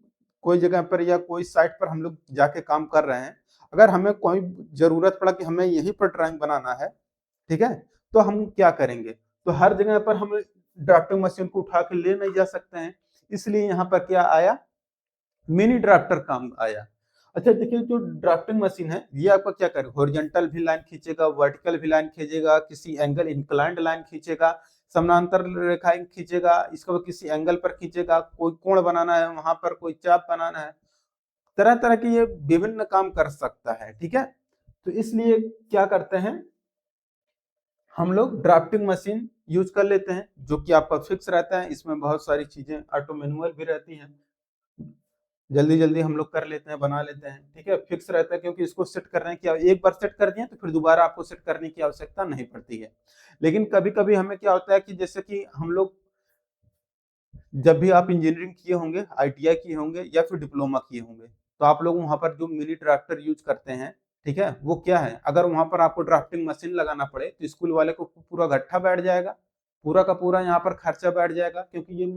कोई जगह पर या कोई साइट पर हम लोग जाके काम कर रहे हैं, अगर हमें कोई जरूरत पड़ा कि हमें यहीं पर ड्राइंग बनाना है, ठीक है, तो हम क्या करेंगे, तो हर जगह पर हम ड्राफ्टिंग मशीन को उठा के ले नहीं जा सकते हैं। इसलिए यहाँ पर क्या आया, मिनी ड्राफ्टर काम आया। अच्छा देखिए, जो ड्राफ्टिंग मशीन है ये आपका क्या करेगा, हॉरिजॉन्टल भी लाइन खींचेगा, वर्टिकल भी लाइन खींचेगा, किसी एंगल इंक्लाइंड लाइन खींचेगा, समानांतर रेखाएं खींचेगा, इसको किसी एंगल पर खींचेगा, कोई कोण बनाना है वहां पर, कोई चाप बनाना है, तरह तरह के ये विभिन्न काम कर सकता है, ठीक है। तो इसलिए क्या करते हैं, हम लोग ड्राफ्टिंग मशीन यूज कर लेते हैं, जो कि आपका फिक्स रहता है। इसमें बहुत सारी चीजें ऑटो मैनुअल भी रहती हैं, जल्दी जल्दी हम लोग कर लेते हैं, बना लेते हैं, ठीक है, फिक्स रहता है, क्योंकि इसको सेट करने की, एक बार सेट कर दिए तो फिर दोबारा आपको सेट करने की आवश्यकता नहीं पड़ती है। लेकिन कभी कभी हमें क्या होता है कि जैसे कि हम लोग, जब भी आप इंजीनियरिंग किए होंगे, आईटीआई किए होंगे या फिर डिप्लोमा किए होंगे, तो आप लोग वहां पर जो मिनी ड्राफ्टर यूज करते हैं, ठीक है, वो क्या है, अगर वहां पर आपको ड्राफ्टिंग मशीन लगाना पड़े तो स्कूल वाले को पूरा घट्टा बैठ जाएगा, पूरा का पूरा यहाँ पर खर्चा बैठ जाएगा, क्योंकि ये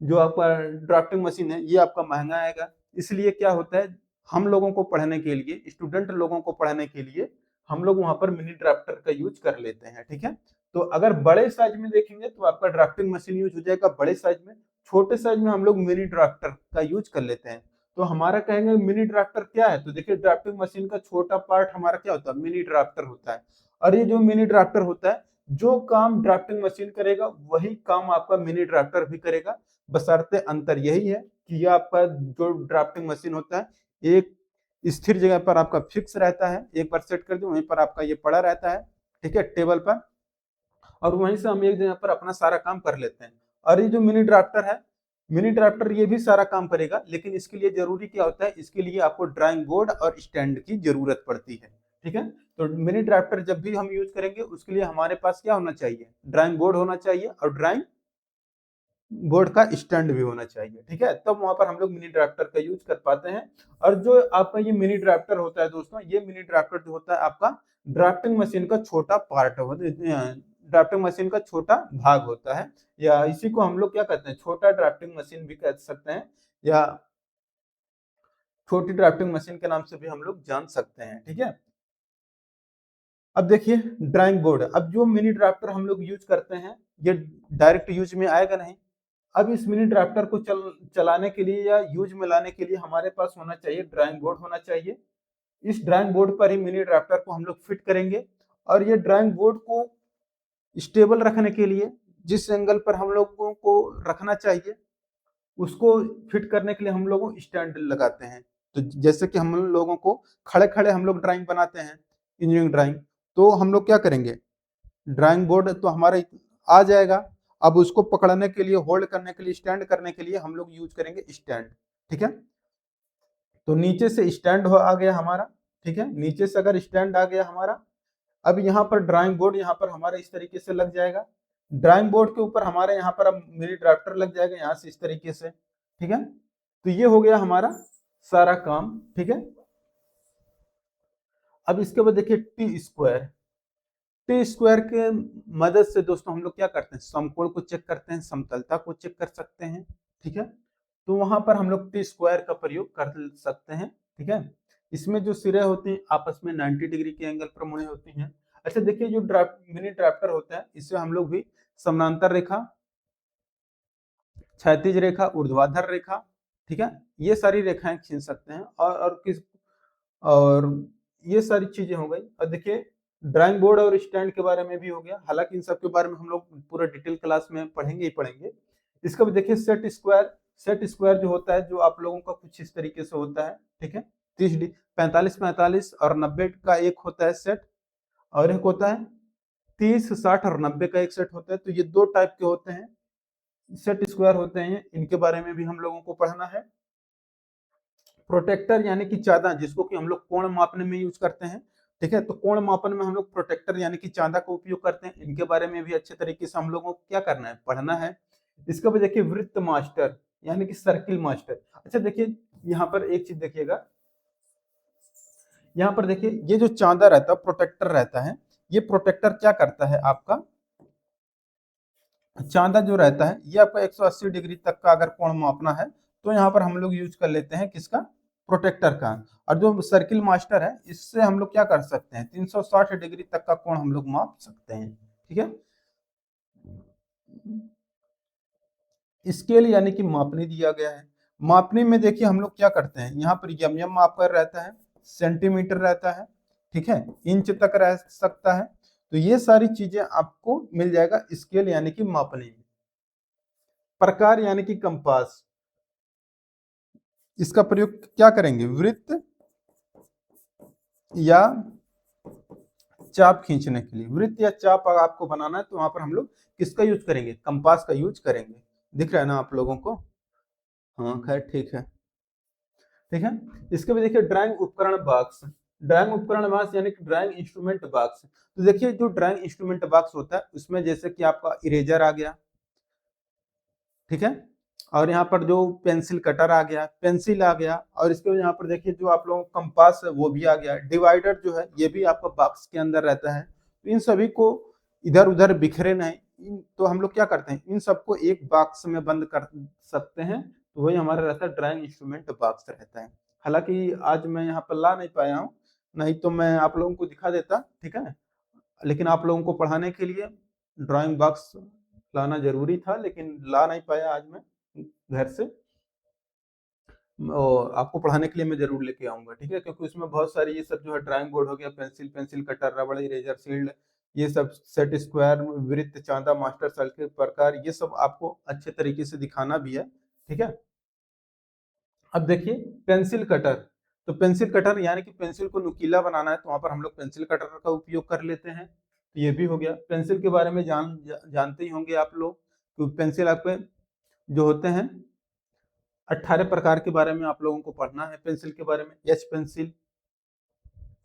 जो आपका ड्राफ्टिंग मशीन है ये आपका महंगा आएगा। इसलिए क्या होता है, हम लोगों को पढ़ने के लिए, स्टूडेंट लोगों को पढ़ने के लिए हम लोग वहां पर मिनी ड्राफ्टर का यूज कर लेते हैं, ठीक है। तो अगर बड़े साइज में देखेंगे तो आपका ड्राफ्टिंग मशीन यूज हो जाएगा बड़े साइज में, छोटे साइज में हम लोग मिनी ड्राफ्टर का यूज कर लेते हैं। तो हमारा कहेंगे मिनी ड्राफ्टर क्या है, तो देखिए, ड्राफ्टिंग मशीन का छोटा पार्ट हमारा क्या होता है, मिनी ड्राफ्टर होता है। और ये जो मिनी ड्राफ्टर होता है, जो काम ड्राफ्टिंग मशीन करेगा वही काम आपका मिनी ड्राफ्टर भी करेगा, बशर्ते अंतर यही है कि ये आपका जो ड्राफ्टिंग मशीन होता है, एक स्थिर जगह पर आपका फिक्स रहता है, एक बार सेट कर दो वहीं पर आपका ये पड़ा रहता है, ठीक है, टेबल पर, और वहीं से हम एक जगह पर अपना सारा काम कर लेते हैं। और ये जो मिनी ड्राफ्टर है, मिनी ड्राफ्टर ये भी सारा काम करेगा, लेकिन इसके लिए जरूरी क्या होता है, इसके लिए आपको ड्राइंग बोर्ड और स्टैंड की जरूरत पड़ती है, ठीक है। तो मिनी ड्राफ्टर जब भी हम यूज करेंगे उसके लिए हमारे पास क्या होना चाहिए, ड्राइंग बोर्ड होना चाहिए और ड्राइंग बोर्ड का स्टैंड भी होना चाहिए, ठीक है, तब वहां पर हम लोग मिनी ड्राफ्टर का यूज कर पाते हैं। और जो आपका ये मिनी ड्राफ्टर होता है दोस्तों, ये मिनी ड्राफ्टर जो होता है आपका ड्राफ्टिंग मशीन का छोटा पार्ट होता है, ड्राफ्टिंग मशीन का छोटा भाग होता है, या इसी को हम लोग क्या कहते हैं, छोटा ड्राफ्टिंग मशीन भी कह सकते हैं, या छोटी ड्राफ्टिंग मशीन के नाम से भी हम लोग जान सकते हैं, ठीक है। अब देखिए, ड्राइंग बोर्ड, अब जो मिनी ड्राफ्टर हम लोग यूज करते हैं ये डायरेक्ट यूज में आएगा नहीं। अब इस मिनी ड्राफ्टर को चलाने के लिए या यूज में लाने के लिए हमारे पास होना चाहिए, ड्राइंग बोर्ड होना चाहिए। इस ड्राइंग बोर्ड पर ही मिनी ड्राफ्टर को हम लोग फिट करेंगे। और ये ड्राइंग बोर्ड को स्टेबल रखने के लिए जिस एंगल पर हम लोगों को रखना चाहिए उसको फिट करने के लिए हम लोग स्टैंड लगाते हैं। तो जैसे कि हम लोगों को खड़े खड़े हम लोग ड्राइंग बनाते हैं, इंजीनियरिंग ड्राइंग, तो हम लोग क्या करेंगे, ड्राइंग बोर्ड तो हमारा आ जाएगा, अब उसको पकड़ने के लिए, होल्ड करने के लिए, स्टैंड करने के लिए हम लोग यूज करेंगे स्टैंड। ठीक है, तो नीचे से स्टैंड आ गया हमारा। ठीक है, नीचे से अगर स्टैंड आ गया हमारा, अब यहाँ पर ड्राइंग बोर्ड यहाँ पर हमारा इस तरीके से लग जाएगा। ड्राइंग बोर्ड के ऊपर हमारे यहाँ पर अब मिनी ड्राफ्टर लग जाएगा यहाँ से इस तरीके से। ठीक है, तो ये हो गया हमारा सारा काम। ठीक है, अब इसके बाद देखिए टी स्क्वायर। टी स्क्वायर के मदद से दोस्तों हम लोग क्या करते हैं, समकोण को चेक करते हैं, समतलता को चेक कर सकते हैं। ठीक है, तो वहां पर हम लोग टी स्क्वायर का प्रयोग कर सकते हैं। ठीक है, इसमें जो सिरे होते हैं आपस में 90 डिग्री के एंगल पर मुड़े होते हैं। अच्छा देखिए, जो मिनी ड्राफ्टर होता है इससे हम लोग भी समानांतर रेखा, क्षैतिज रेखा, ऊर्ध्वाधर रेखा, ठीक है, ये सारी रेखाएं खींच सकते हैं। और ये सारी चीजें हो गई। और देखिए ड्राइंग बोर्ड और स्टैंड के बारे में भी हो गया, हालांकि इन सब के बारे में हम लोग पूरा डिटेल क्लास में पढ़ेंगे ही पढ़ेंगे। इसका भी देखिए सेट स्क्वायर। सेट स्क्वायर जो होता है, जो आप लोगों का कुछ इस तरीके से होता है। ठीक है, 45 45 और 90 का एक होता है सेट, और एक होता है 30 60 और 90 का एक सेट होता है। तो ये दो टाइप के होते हैं, सेट स्क्वायर होते हैं, इनके बारे में भी हम लोगों को पढ़ना है। प्रोटेक्टर यानी कि चांदा, जिसको कि हम लोग कोण मापने में यूज करते हैं। ठीक है, तो कोण मापन में हम लोग प्रोटेक्टर यानी कि चांदा का उपयोग करते हैं। इनके बारे में भी अच्छे तरीके से हम लोगों को क्या करना है, पढ़ना है। इसके बाद देखिए वृत्त मास्टर यानी कि सर्किल मास्टर। अच्छा देखिए यहाँ पर एक चीज देखिएगा, यहाँ पर देखिए ये जो चांदा रहता है, प्रोटेक्टर रहता है, ये प्रोटेक्टर क्या करता है, आपका चांदा जो रहता है ये आपका 180 डिग्री तक का अगर कोण मापना है तो यहाँ पर हम लोग यूज कर लेते हैं किसका, प्रोटेक्टर का। और जो सर्किल मास्टर है इससे हम लोग क्या कर सकते हैं, 360 डिग्री तक का कोण हम लोग माप सकते हैं। ठीक है, स्केल यानी कि मापनी दिया गया है। मापनी में देखिए हम लोग क्या करते हैं, यहाँ पर यम मापर रहता है, सेंटीमीटर रहता है, ठीक है, इंच तक रह सकता है। तो ये सारी चीजें आपको मिल जाएगा स्केल यानी कि मापनी में। प्रकार यानी कि कंपास, इसका प्रयोग क्या करेंगे, वृत्त या चाप खींचने के लिए। वृत्त या चाप अगर आपको बनाना है तो वहां पर हम लोग किसका यूज करेंगे, कंपास का यूज करेंगे। दिख रहा है ना आप लोगों को, हाँ खैर ठीक है। ठीक है, इसके भी देखिए ड्राइंग उपकरण बॉक्स। ड्राइंग उपकरण बॉक्स यानी कि ड्राइंग इंस्ट्रूमेंट बॉक्स। तो देखिए जो ड्राइंग इंस्ट्रूमेंट बॉक्स होता है उसमें जैसे कि आपका इरेजर आ गया, ठीक है, और यहाँ पर जो पेंसिल कटर आ गया, पेंसिल आ गया, और इसके यहाँ पर देखिए जो आप लोगों को कंपास है वो भी आ गया। डिवाइडर जो है ये भी आपका बॉक्स के अंदर रहता है। तो इन सभी को इधर उधर बिखरे नहीं, तो हम लोग क्या करते हैं, इन सबको एक बॉक्स में बंद कर सकते हैं। तो वही हमारा रहता है ड्राइंग इंस्ट्रूमेंट बॉक्स रहता है। हालांकि आज मैं यहाँ पर ला नहीं पाया हूँ, नहीं तो मैं आप लोगों को दिखा देता। ठीक है, लेकिन आप लोगों को पढ़ाने के लिए ड्राइंग बॉक्स लाना जरूरी था, लेकिन ला नहीं पाया आज मैं घर से। और आपको पढ़ाने के लिए मैं जरूर लेके आऊंगा, ठीक है, क्योंकि उसमें बहुत सारी ये सब जो है ड्राइंग बोर्ड हो गया, पेंसिल, पेंसिल कटर, रबड़, इरेजर, शील्ड, ये सब सेट स्क्वायर, वृत्त, चांदा, मास्टर, सर्किल, प्रकार, ये सब आपको अच्छे तरीके से दिखाना भी है। ठीक है, अब देखिए पेंसिल कटर। तो पेंसिल कटर यानी कि पेंसिल को नुकीला बनाना है तो वहां पर हम लोग पेंसिल कटर का उपयोग कर लेते हैं। तो ये भी हो गया। पेंसिल के बारे में जानते ही होंगे आप लोग, तो पेंसिल आपके जो होते हैं 18 प्रकार के बारे में आप लोगों को पढ़ना है पेंसिल के बारे में। एच पेंसिल,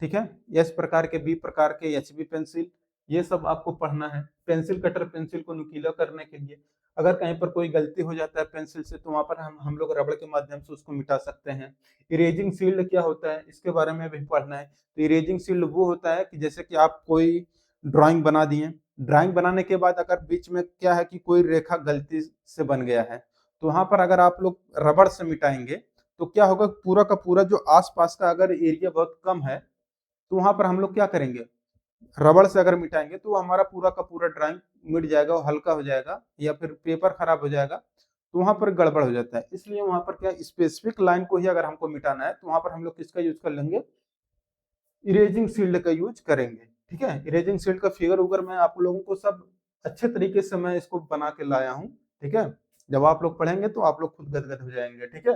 ठीक है, एच प्रकार के, बी प्रकार के, एच बी पेंसिल, ये सब आपको पढ़ना है। पेंसिल कटर पेंसिल को नुकीला करने के लिए, अगर कहीं पर कोई गलती हो जाता है पेंसिल से तो वहां पर हम लोग रबड़ के माध्यम से उसको मिटा सकते हैं। इरेजिंग शील्ड क्या होता है इसके बारे में भी पढ़ना है। तो इरेजिंग शील्ड वो होता है कि जैसे कि आप कोई ड्राइंग बना दिए, ड्राइंग बनाने के बाद अगर बीच में क्या है कि कोई रेखा गलती से बन गया है, तो वहां पर अगर आप लोग रबड़ से मिटाएंगे तो क्या होगा, पूरा का पूरा जो आसपास का अगर एरिया बहुत कम है तो वहां पर हम लोग क्या करेंगे, रबड़ से अगर मिटाएंगे तो हमारा पूरा का पूरा ड्राइंग मिट जाएगा, हल्का हो जाएगा, या फिर पेपर खराब हो जाएगा, तो वहां पर गड़बड़ हो जाता है। इसलिए वहां पर क्या, स्पेसिफिक लाइन को ही अगर हमको मिटाना है तो वहां पर हम लोग किसका यूज कर लेंगे, इरेजिंग शील्ड का यूज करेंगे। ठीक है, इरेजिंग शील्ड का फिगर उगर मैं आप लोगों को सब अच्छे तरीके से मैं इसको बना के लाया हूँ। ठीक है, जब आप लोग पढ़ेंगे तो आप लोग खुद गदगद हो जाएंगे। ठीक है,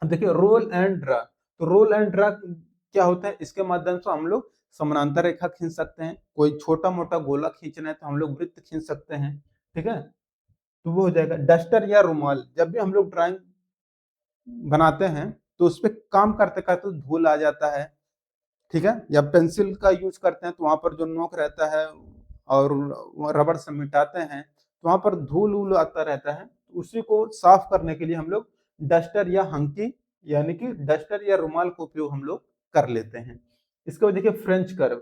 अब देखिए रोल एंड ड्रा। तो रोल एंड ड्रा क्या होता है, इसके माध्यम से हम लोग समानांतर रेखा खींच सकते हैं। कोई छोटा मोटा गोला खींचना है तो हम लोग वृत्त खींच सकते हैं। ठीक है, तो वो हो जाएगा। डस्टर या रुमाल, जब भी हम लोग ड्राइंग बनाते हैं तो उस पे काम करते करते धूल आ जाता है, ठीक है, या पेंसिल का यूज करते हैं तो वहां पर जो नोक रहता है और रबड़ से मिटाते हैं तो वहां पर धूल वूल आता रहता है, उसी को साफ करने के लिए हम लोग डस्टर या हंकी यानी कि डस्टर या रुमाल का उपयोग हम लोग कर लेते हैं। इसके बाद देखिए फ्रेंच कर्व।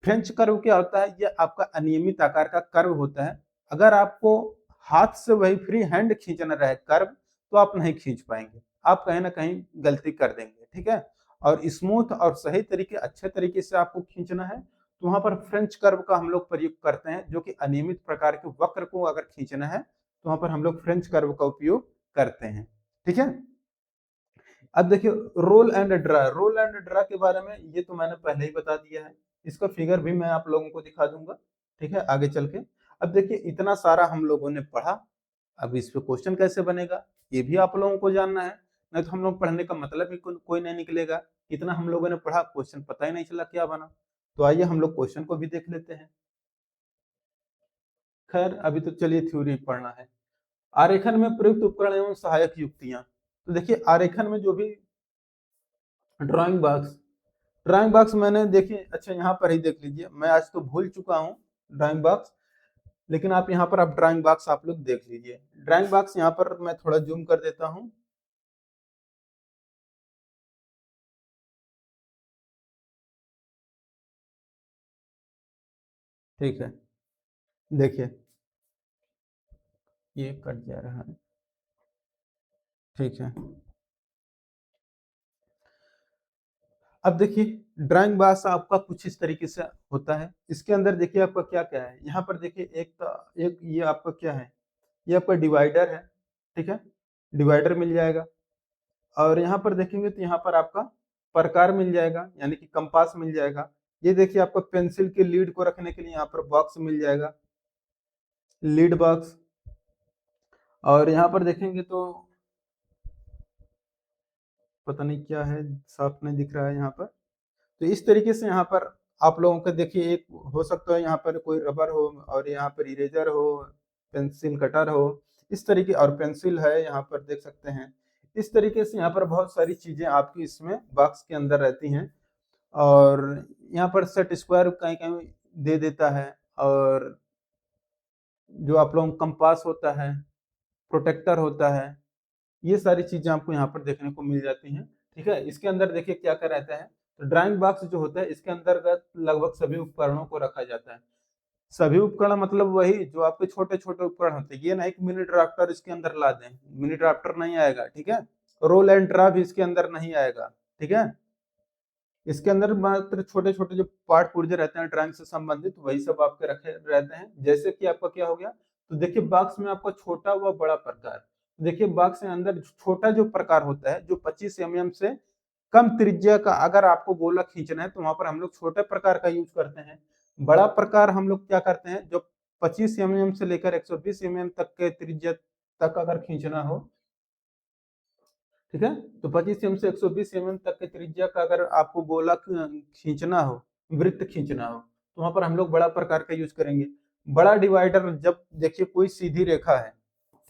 फ्रेंच कर्व क्या होता है, ये आपका अनियमित आकार का कर्व होता है। अगर आपको हाथ से वही फ्री हैंड खींचना रहे कर्व तो आप नहीं खींच पाएंगे, आप कहीं ना कहीं गलती कर देंगे, ठीक है। और स्मूथ और सही तरीके अच्छे तरीके से आपको खींचना है तो वहां पर फ्रेंच कर्व का हम लोग प्रयोग करते हैं, जो कि अनियमित प्रकार के वक्र को अगर खींचना है तो वहां पर हम लोग फ्रेंच कर्व का उपयोग करते हैं, ठीक है। अब देखिए roll and draw. Roll and draw के बारे में ये तो मैंने पहले ही बता दिया है, इसका फिगर भी मैं आप लोगों को दिखा दूंगा, ठीक है, आगे चल के। अब देखिए इतना सारा हम लोगों ने पढ़ा, अब इस पे क्वेश्चन कैसे बनेगा ये भी आप लोगों को जानना है, नहीं तो हम लोग पढ़ने का मतलब ही कोई नहीं निकलेगा। इतना हम लोगों ने पढ़ा, क्वेश्चन पता ही नहीं चला क्या बना। तो आइए हम लोग क्वेश्चन को भी देख लेते हैं। खैर अभी तो चलिए थ्योरी पढ़ना है। आरेखन में प्रयुक्त उपकरण एवं सहायक युक्तियां। तो देखिए आरेखन में जो भी ड्राइंग बॉक्स, ड्राइंग बॉक्स मैंने देखिए, अच्छा यहाँ पर ही देख लीजिए, मैं आज तो भूल चुका हूँ ड्राइंग बॉक्स, लेकिन आप यहाँ पर आप ड्राइंग बॉक्स आप लोग देख लीजिए। ड्राइंग बॉक्स यहाँ पर मैं थोड़ा जूम कर देता हूँ, ठीक है, देखिए ये कट जा रहा है, ठीक है। अब देखिए ड्राइंग बॉक्स आपका कुछ इस तरीके से होता है। इसके अंदर देखिए आपका क्या क्या है, यहाँ पर देखिए एक ये आपका क्या है, ये आपका डिवाइडर है, ठीक है, डिवाइडर मिल जाएगा। और यहाँ पर देखेंगे तो यहाँ पर आपका प्रकार मिल जाएगा, यानी कि कंपास मिल जाएगा। ये देखिए आपको पेंसिल के लीड को रखने के लिए यहाँ पर बॉक्स मिल जाएगा, लीड बॉक्स। और यहाँ पर देखेंगे तो पता नहीं क्या है, साफ नहीं दिख रहा है यहाँ पर। तो इस तरीके से यहाँ पर आप लोगों का देखिए एक हो सकता है यहाँ पर कोई रबर हो और यहाँ पर इरेजर हो, पेंसिल कटर हो, इस तरीके, और पेंसिल है यहाँ पर देख सकते हैं। इस तरीके से यहाँ पर बहुत सारी चीजें आपकी इसमें बॉक्स के अंदर रहती हैं। और यहाँ पर सेट स्क्वायर कहीं कहीं दे देता है, और जो आप लोगों कंपास होता है, प्रोटेक्टर होता है, ये सारी चीजें आपको यहाँ पर देखने को मिल जाती हैं, ठीक है। इसके अंदर देखिए क्या क्या रहता है, तो ड्राइंग बॉक्स जो होता है इसके अंतर्गत लगभग सभी उपकरणों को रखा जाता है। सभी उपकरण मतलब वही जो आपके छोटे छोटे उपकरण होते हैं, ये नहीं कि मिनी ड्राफ्टर इसके अंदर ला दें, मिनी ड्राफ्टर नहीं आएगा, ठीक है। रोल एंड ड्रा भी इसके अंदर नहीं आएगा, ठीक है। इसके अंदर मात्र छोटे छोटे जो पार्ट पुर्जे रहते हैं ड्राइंग से संबंधित वही सब आपके रखे रहते हैं। जैसे कि आपका क्या हो गया, तो देखिए बॉक्स में आपका छोटा व बड़ा प्रकार, देखिए बॉक्स के अंदर छोटा जो प्रकार होता है जो 25 mm से कम त्रिज्या का, अगर आपको गोला खींचना है तो वहां पर हम लोग छोटे प्रकार का यूज करते हैं। बड़ा प्रकार हम लोग क्या करते हैं, जो 25 mm से लेकर 120 mm तक के त्रिज्या तक अगर खींचना हो, ठीक है, तो 25 एम से 120 mm तक के त्रिज्या का अगर आपको गोला खींचना हो, वृत्त खींचना हो, तो वहां पर हम लोग बड़ा प्रकार का यूज करेंगे। बड़ा डिवाइडर, जब देखिए कोई सीधी रेखा है,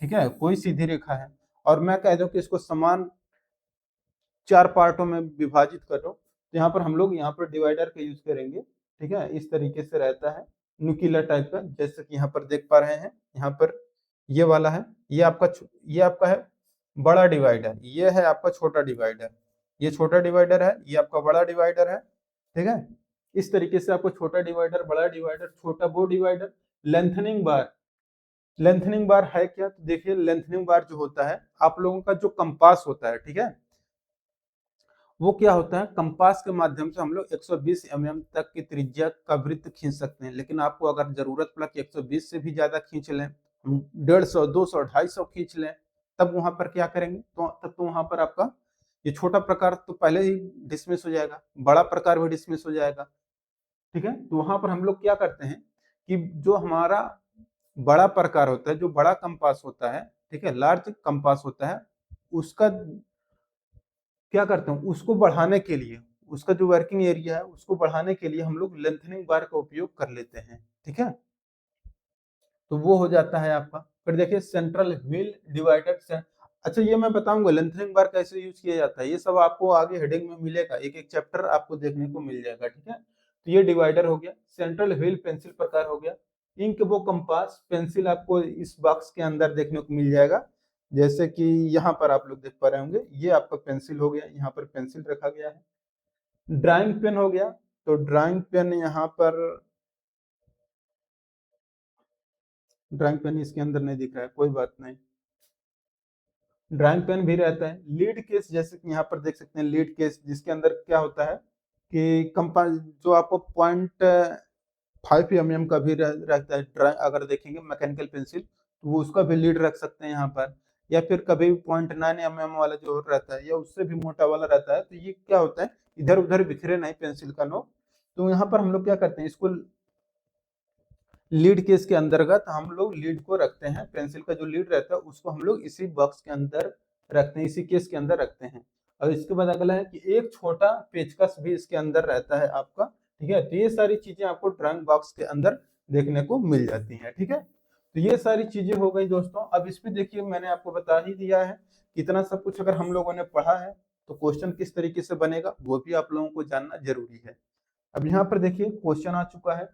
ठीक है, कोई सीधी रेखा है और मैं कह दूं कि इसको समान 4 पार्टों में विभाजित करो, तो यहाँ पर हम लोग यहाँ पर डिवाइडर का यूज करेंगे, ठीक है। इस तरीके से रहता है न्यूक्लियर टाइप का, जैसे कि यहाँ पर देख पा रहे हैं, यहाँ पर ये वाला है, ये आपका है बड़ा डिवाइडर, ये है आपका छोटा डिवाइडर, ये छोटा डिवाइडर है, ये आपका बड़ा डिवाइडर है, ठीक है। इस तरीके से आपको छोटा डिवाइडर, बड़ा डिवाइडर, छोटा बो डिवाइडर। लेंथनिंग बार, लेंथनिंग बार है क्या, तो देखिए लेंथनिंग बार जो होता है आप लोगों का जो कंपास होता है, ठीक है, वो क्या होता है, कंपास के माध्यम से हम लोग 120 mm तक की त्रिज्या का वृत्त खींच सकते हैं। लेकिन आपको अगर जरूरत पड़ा कि 120 से भी ज्यादा खींच लें, 150, 200, 250 खींच लें, तब वहां पर क्या करेंगे, तो तब तो वहां पर आपका ये छोटा प्रकार तो पहले ही डिसमिस हो जाएगा, बड़ा प्रकार भी डिसमिस हो जाएगा, ठीक है। तो वहां पर हम लोग क्या करते हैं कि जो हमारा बड़ा प्रकार होता है, जो बड़ा कंपास होता है, ठीक है, लार्ज कंपास होता है, उसका क्या करते हैं, उसको बढ़ाने के लिए, उसका जो वर्किंग एरिया है उसको बढ़ाने के लिए हम लोग लेंथनिंग बार का उपयोग कर लेते हैं, ठीक है। तो वो हो जाता है आपका। फिर देखिए सेंट्रल व्हील डिवाइडर। अच्छा ये मैं बताऊंगा लेंथनिंग बार कैसे यूज किया जाता है, ये सब आपको आगे हेडिंग में मिलेगा, एक एक चैप्टर आपको देखने को मिल जाएगा, ठीक है। तो ये डिवाइडर हो गया। सेंट्रल व्हील पेंसिल प्रकार हो गया। इंक वो कंपास पेंसिल आपको इस बॉक्स के अंदर देखने को मिल जाएगा, जैसे कि यहाँ पर आप लोग देख पा रहे होंगे, ये आपका पेंसिल हो गया, यहाँ पर पेंसिल रखा गया है। ड्राइंग पेन हो गया, तो ड्राइंग पेन यहाँ पर, ड्राइंग पेन इसके अंदर नहीं दिख रहा है, कोई बात नहीं। ड्राइंग पेन भी रहता है। लीड केस, जैसे कि यहाँ पर देख सकते हैं लीड केस, जिसके अंदर क्या होता है कि कंपा जो आपको 0.5 mm का भी रहता है, अगर देखेंगे मैकेनिकल पेंसिल तो वो उसका भी लीड रख सकते हैं यहाँ पर, या फिर कभी 0.9 mm वाला जो रहता है या उससे भी मोटा वाला रहता है। तो ये क्या होता है, इधर उधर बिखरे नहीं पेंसिल का नोक। तो यहाँ पर हम लोग क्या करते हैं, इसको लीड केस के अंतर्गत हम लोग लीड को रखते हैं, पेंसिल का जो लीड रहता है उसको हम लोग इसी बॉक्स के अंदर रखते हैं, इसी केस के अंदर रखते हैं। और इसके बाद अगला है कि एक छोटा पेचकस भी इसके अंदर रहता है आपका, ठीक है। तो ये सारी चीजें आपको ड्राइंग बॉक्स के अंदर देखने को मिल जाती हैं, ठीक है। तो ये सारी चीजें हो गई दोस्तों। अब इस पे देखिए मैंने आपको बता ही दिया है, इतना सब कुछ अगर हम लोगों ने पढ़ा है तो क्वेश्चन किस तरीके से बनेगा वो भी आप लोगों को जानना जरूरी है। अब यहाँ पर देखिए क्वेश्चन आ चुका है,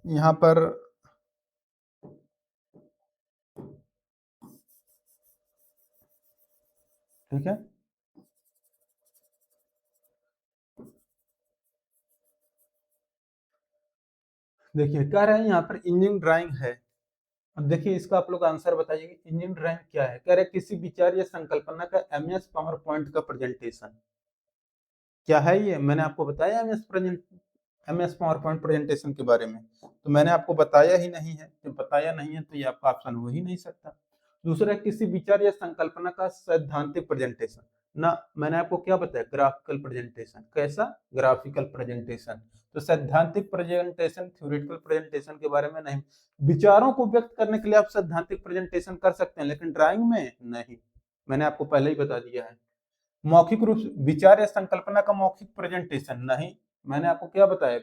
यहाँ पर ठीक है। देखिए कह रहे हैं यहाँ पर इंजीनियरिंग ड्राइंग है। अब देखिए इसका आप लोग आंसर बताइए कि इंजीनियरिंग ड्राइंग क्या है। कह रहे हैं किसी विचार या संकल्पना का एमएस पावर पॉइंट का प्रेजेंटेशन। क्या है ये, मैंने आपको बताया एमएस पावर पॉइंट प्रेजेंटेशन के बारे में, तो मैंने आपको बताया ही नहीं है, तो बताया नहीं है तो ये आपका ऑप्शन हो ही नहीं सकता। दूसरा किसी विचार या संकल्पना का सैद्धांतिक प्रेजेंटेशन, ना मैंने आपको क्या बताया, ग्राफिकल प्रेजेंटेशन। कैसा, ग्राफिकल प्रेजेंटेशन। तो सैद्धांतिक प्रेजेंटेशन थ्योरेटिकल प्रेजेंटेशन के बारे में नहीं। विचारों को व्यक्त करने के लिए आप सैद्धांतिक प्रेजेंटेशन कर सकते हैं, लेकिन ड्राइंग में नहीं, मैंने आपको पहले ही बता दिया है। मौखिक रूप से विचार या संकल्पना का मौखिक प्रेजेंटेशन नहीं, मैंने आपको क्या बताया,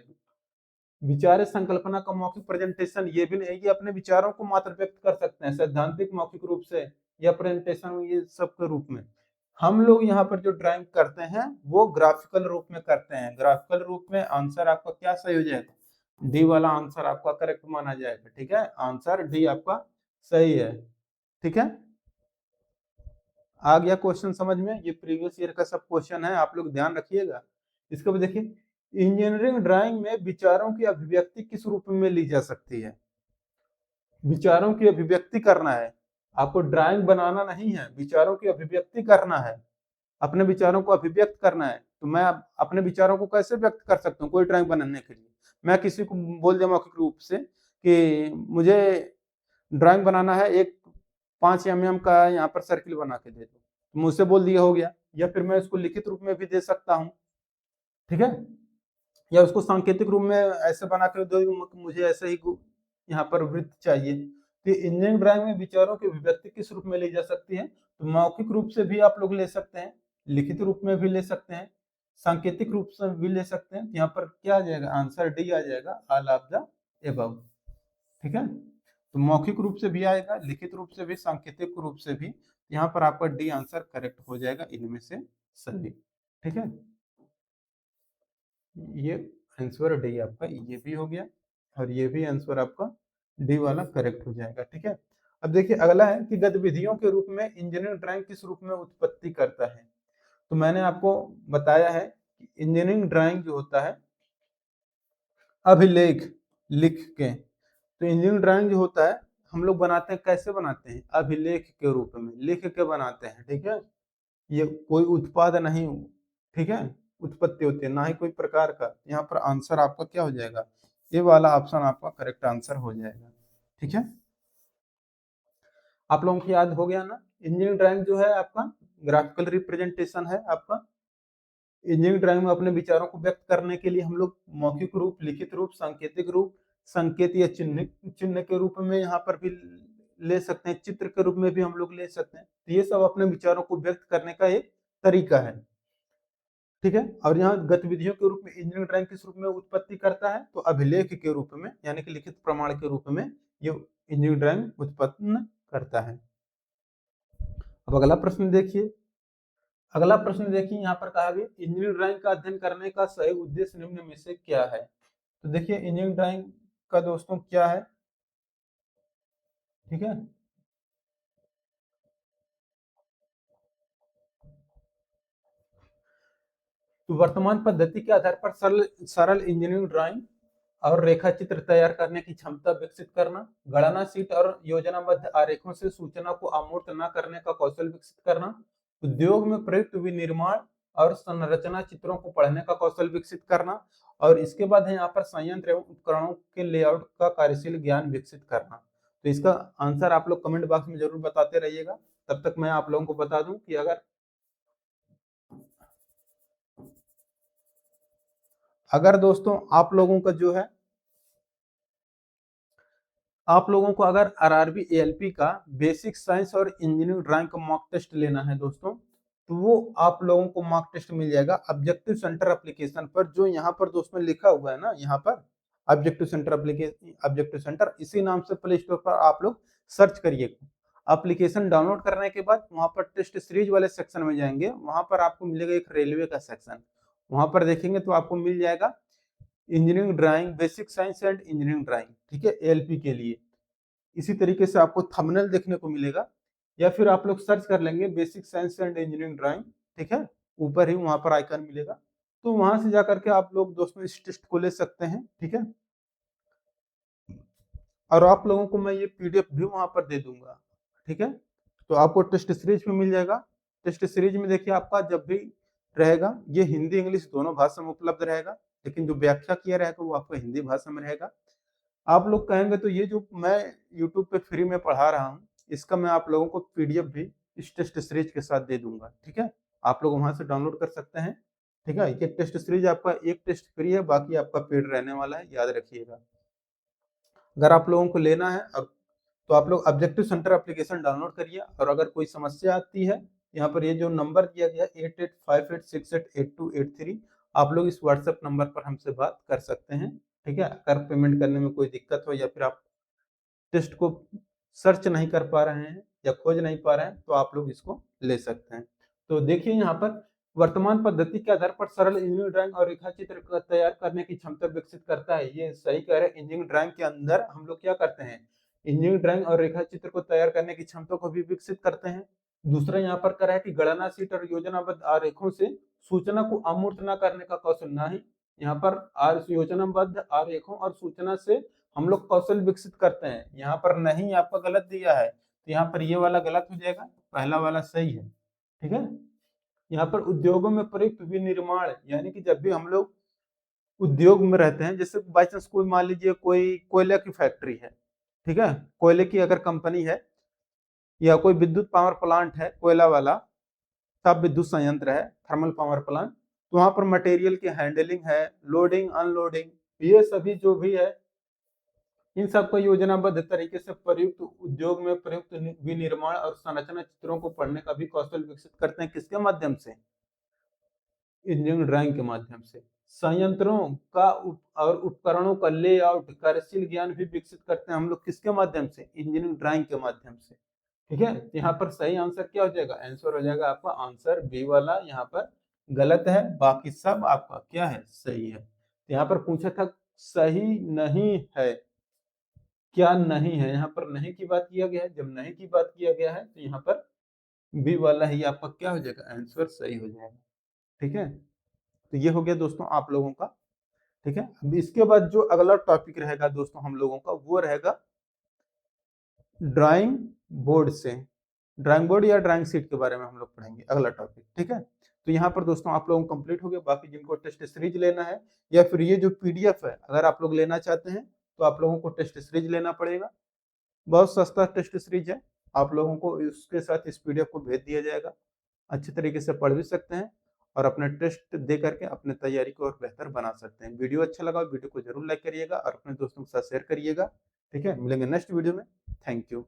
विचार या संकल्पना का मौखिक प्रेजेंटेशन ये भी नहीं, ये अपने विचारों को मात्र व्यक्त कर सकते हैं सैद्धांतिक मौखिक रूप से या प्रेजेंटेशन ये सब के रूप में। हम लोग यहाँ पर जो ड्राइंग करते हैं वो ग्राफिकल रूप में करते हैं। ग्राफिकल रूप में आंसर आपका क्या सही हो जाएगा, डी वाला आंसर आपका करेक्ट माना जाएगा, ठीक है। आंसर डी आपका सही है, ठीक है। आ गया क्वेश्चन समझ में, ये प्रीवियस ईयर का सब क्वेश्चन है, आप लोग ध्यान रखिएगा। इसके बाद देखिए इंजीनियरिंग ड्राइंग में विचारों की अभिव्यक्ति किस रूप में ली जा सकती है। विचारों की अभिव्यक्ति करना है आपको, ड्राइंग बनाना नहीं है, विचारों की अभिव्यक्ति करना है, अपने विचारों को अभिव्यक्त करना है। तो मैं अपने विचारों को कैसे व्यक्त कर सकता हूँ कोई ड्राइंग बनाने के लिए, मैं किसी को बोल दिया मौखिक रूप से कि मुझे ड्राइंग बनाना है, एक 5 mm का यहाँ पर सर्किल बना के दे दो, मुझसे बोल दिया हो गया। या फिर मैं इसको लिखित रूप में भी दे सकता हूँ, ठीक है, या उसको सांकेतिक रूप में ऐसे बना कर दो, मुझे ऐसे ही यहाँ पर वृत्त चाहिए। तो इंजीनियरिंग ड्राइंग में विचारों की अभिव्यक्ति किस रूप में ली जा सकती है, तो मौखिक रूप से भी आप लोग ले सकते हैं, लिखित रूप में भी ले सकते हैं, सांकेतिक रूप से भी ले सकते हैं। यहाँ पर क्या आ जाएगा, आंसर डी आ जाएगा, ऑल ऑफ द एबव, ठीक है। तो मौखिक रूप से भी आएगा, लिखित रूप से भी, सांकेतिक रूप से भी। यहाँ पर आपका डी आंसर करेक्ट हो जाएगा इनमें से सभी, ठीक है। ये आंसर डी आपका ये भी हो गया, और ये भी आंसर आपका डी वाला करेक्ट हो जाएगा, ठीक है। अब देखिए अगला है कि गतिविधियों के रूप में इंजीनियरिंग ड्राइंग किस रूप में उत्पत्ति करता है। तो मैंने आपको बताया है कि इंजीनियरिंग ड्राइंग जो होता है अभिलेख लिख के, तो इंजीनियरिंग ड्राइंग जो होता है हम लोग बनाते हैं, कैसे बनाते हैं, अभिलेख के रूप में लिख के बनाते हैं, ठीक है। ये कोई उत्पाद नहीं, ठीक है, उत्पत्ति होती है ना ही कोई प्रकार का। यहाँ पर आंसर आपका क्या हो जाएगा, ये वाला ऑप्शन आपका करेक्ट आंसर हो जाएगा, ठीक है। आप लोगों को याद हो गया ना, इंजीनियरिंग ड्राइंग जो है आपका ग्राफिकल रिप्रेजेंटेशन है आपका। इंजीनियरिंग ड्राइंग में अपने विचारों को व्यक्त करने के लिए हम लोग मौखिक रूप, लिखित रूप, सांकेतिक रूप, संकेत या चिन्ह चिन्ह के रूप में यहाँ पर भी ले सकते हैं, चित्र के रूप में भी हम लोग ले सकते हैं। तो ये सब अपने विचारों को व्यक्त करने का एक तरीका है। ठीक है। और यहाँ गतिविधियों के रूप में इंजीनियरिंग ड्राइंग किस रूप में उत्पत्ति करता है, तो अभिलेख के रूप में यानी कि लिखित प्रमाण के रूप में ये इंजीनियरिंग ड्राइंग उत्पन्न करता है। अब अगला प्रश्न देखिए, यहाँ पर कहा गया इंजीनियरिंग ड्राइंग का अध्ययन करने का सही उद्देश्य निम्न में से क्या है। तो देखिए इंजीनियरिंग ड्राइंग का दोस्तों क्या है, ठीक है। तो वर्तमान पद्धति के आधार पर सरल इंजीनियरिंग ड्राइंग और रेखा चित्र तैयार करने की क्षमता विकसित करना, गणना शीट और योजनाबद्ध आरेखों से सूचना को अमूर्त न करने का कौशल विकसित करना, उद्योग में प्रयुक्त विनिर्माण और संरचना चित्रों को पढ़ने का कौशल विकसित करना, और इसके बाद है यहाँ पर संयंत्र एवं उपकरणों के लेआउट का कार्यशील ज्ञान विकसित करना। तो इसका आंसर आप लोग कमेंट बॉक्स में जरूर बताते रहिएगा। तब तक मैं आप लोगों को बता दूं कि अगर दोस्तों आप लोगों का जो है, आप लोगों को अगर आरआरबी एएलपी का बेसिक साइंस और इंजीनियरिंग ड्राइंग का मॉक टेस्ट लेना है दोस्तों, तो वो आप लोगों को मॉक टेस्ट मिल जाएगा ऑब्जेक्टिव सेंटर एप्लीकेशन पर, जो यहाँ पर दोस्तों लिखा हुआ है ना, यहाँ पर objective centre application, objective centre इसी नाम से प्ले स्टोर पर आप लोग सर्च करिएगा। एप्लीकेशन डाउनलोड करने के बाद वहां पर टेस्ट सीरीज वाले सेक्शन में जाएंगे, वहां पर आपको मिलेगा एक रेलवे का सेक्शन, वहां पर देखेंगे तो आपको मिल जाएगा engineering drawing basic science and engineering drawing, ठीक है, एएलपी के लिए। इसी तरीके से आपको थंबनेल देखने को मिलेगा, या फिर आप लोग सर्च कर लेंगे basic science and engineering drawing, ठीक है, ऊपर ही वहां पर आइकन मिलेगा, तो वहां से जाकर के आप लोग दोस्तों इस टेस्ट को ले सकते हैं, ठीक है। और आप लोगों को मैं ये पीडीएफ भी वहां पर दे दूंगा, ठीक है। तो आपको टेस्ट सीरीज में मिल जाएगा। टेस्ट सीरीज में देखिए आपका जब भी रहेगा ये हिंदी इंग्लिश दोनों भाषा में उपलब्ध रहेगा, लेकिन जो व्याख्या किया रहेगा वो आपको हिंदी भाषा में रहेगा। आप लोग कहेंगे तो ये जो मैं यूट्यूब पे फ्री में पढ़ा रहा हूँ, इसका मैं आप लोगों को पीडीएफ भी इस टेस्ट सीरीज के साथ दे दूंगा, ठीक है। आप लोग वहां से डाउनलोड कर सकते हैं, ठीक है। ये टेस्ट सीरीज आपका एक टेस्ट फ्री है, बाकी आपका पेड रहने वाला है, याद रखिएगा। अगर आप लोगों को लेना है अब, तो आप लोग ऑब्जेक्टिव सेंटर एप्लीकेशन डाउनलोड करिए, और अगर कोई समस्या आती है, यहाँ पर ये जो नंबर दिया गया 8858688283, आप लोग इस व्हाट्सएप नंबर पर हमसे बात कर सकते हैं, ठीक है। अगर पेमेंट करने में कोई दिक्कत हो, या फिर आप टेस्ट को सर्च नहीं कर पा रहे हैं या खोज नहीं पा रहे हैं, तो आप लोग इसको ले सकते हैं। तो देखिए यहाँ पर वर्तमान पद्धति के आधार पर सरल इंजीनियरिंग ड्राइंग और रेखा चित्र तैयार करने की क्षमता विकसित करता है, ये सही कह रहे हैं। इंजीनियरिंग ड्राइंग के अंदर हम लोग क्या करते हैं, इंजीनियरिंग ड्राइंग और रेखा चित्र को तैयार करने की क्षमता को भी विकसित करते हैं। दूसरा यहाँ पर कह रहा है कि गणना शीट और योजनाबद्ध आरेखों से सूचना को अमूर्त न करने का कौशल, ना ही यहाँ पर योजनाबद्ध आरेखों और सूचना से हम लोग कौशल विकसित करते हैं। यहाँ पर नहीं आपका गलत दिया है, तो यहाँ पर ये वाला गलत हो जाएगा, पहला वाला सही है, ठीक है। यहाँ पर उद्योगों में प्रयुक्त विनिर्माण, यानी कि जब भी हम लोग उद्योग में रहते हैं, जैसे बाई चांस कोई मान लीजिए कोई कोयले की फैक्ट्री है, ठीक है, कोयले की अगर कंपनी है, या कोई विद्युत पावर प्लांट है, कोयला वाला ताप विद्युत संयंत्र है, थर्मल पावर प्लांट, तो वहां पर मटेरियल की हैंडलिंग है, लोडिंग अनलोडिंग, ये सभी जो भी है, इन सबको योजनाबद्ध तरीके से प्रयुक्त उद्योग में प्रयुक्त विनिर्माण और संरचना चित्रों को पढ़ने का भी कौशल विकसित करते हैं। किसके माध्यम से, इंजीनियरिंग ड्राइंग के माध्यम से। संयंत्रों का और उपकरणों का लेआउट कार्यशील ज्ञान भी विकसित करते हैं हम लोग, किसके माध्यम से, इंजीनियरिंग ड्राइंग के माध्यम से, ठीक है। यहाँ पर सही आंसर क्या हो जाएगा, आंसर हो जाएगा आपका आंसर बी वाला, यहाँ पर गलत है, बाकी सब आपका क्या है, सही है। यहाँ पर पूछा था सही नहीं है, क्या नहीं है, यहाँ पर नहीं की बात किया गया है। जब नहीं की बात किया गया है तो यहाँ पर बी वाला ही आपका क्या हो जाएगा, आंसर सही हो जाएगा, ठीक है। तो ये हो गया दोस्तों आप लोगों का, ठीक है। अब इसके बाद जो अगला टॉपिक रहेगा दोस्तों हम लोगों का, वो रहेगा ड्राइंग बोर्ड से, ड्राइंग बोर्ड या ड्राइंग शीट के बारे में हम लोग पढ़ेंगे, अगला टॉपिक, ठीक है। तो यहाँ पर दोस्तों आप लोगों को कंप्लीट हो गया। बाकी जिनको टेस्ट सीरीज लेना है, या फिर ये जो पीडीएफ है अगर आप लोग लेना चाहते हैं, तो आप लोगों को टेस्ट सीरीज लेना पड़ेगा। बहुत सस्ता टेस्ट सीरीज है, आप लोगों को इसके साथ इस पीडीएफ को भेज दिया जाएगा। अच्छे तरीके से पढ़ भी सकते हैं, और अपने टेस्ट दे करके अपने तैयारी को और बेहतर बना सकते हैं। वीडियो अच्छा लगा, वीडियो को जरूर लाइक करिएगा और अपने दोस्तों के साथ शेयर करिएगा, ठीक है। मिलेंगे नेक्स्ट वीडियो में, थैंक यू।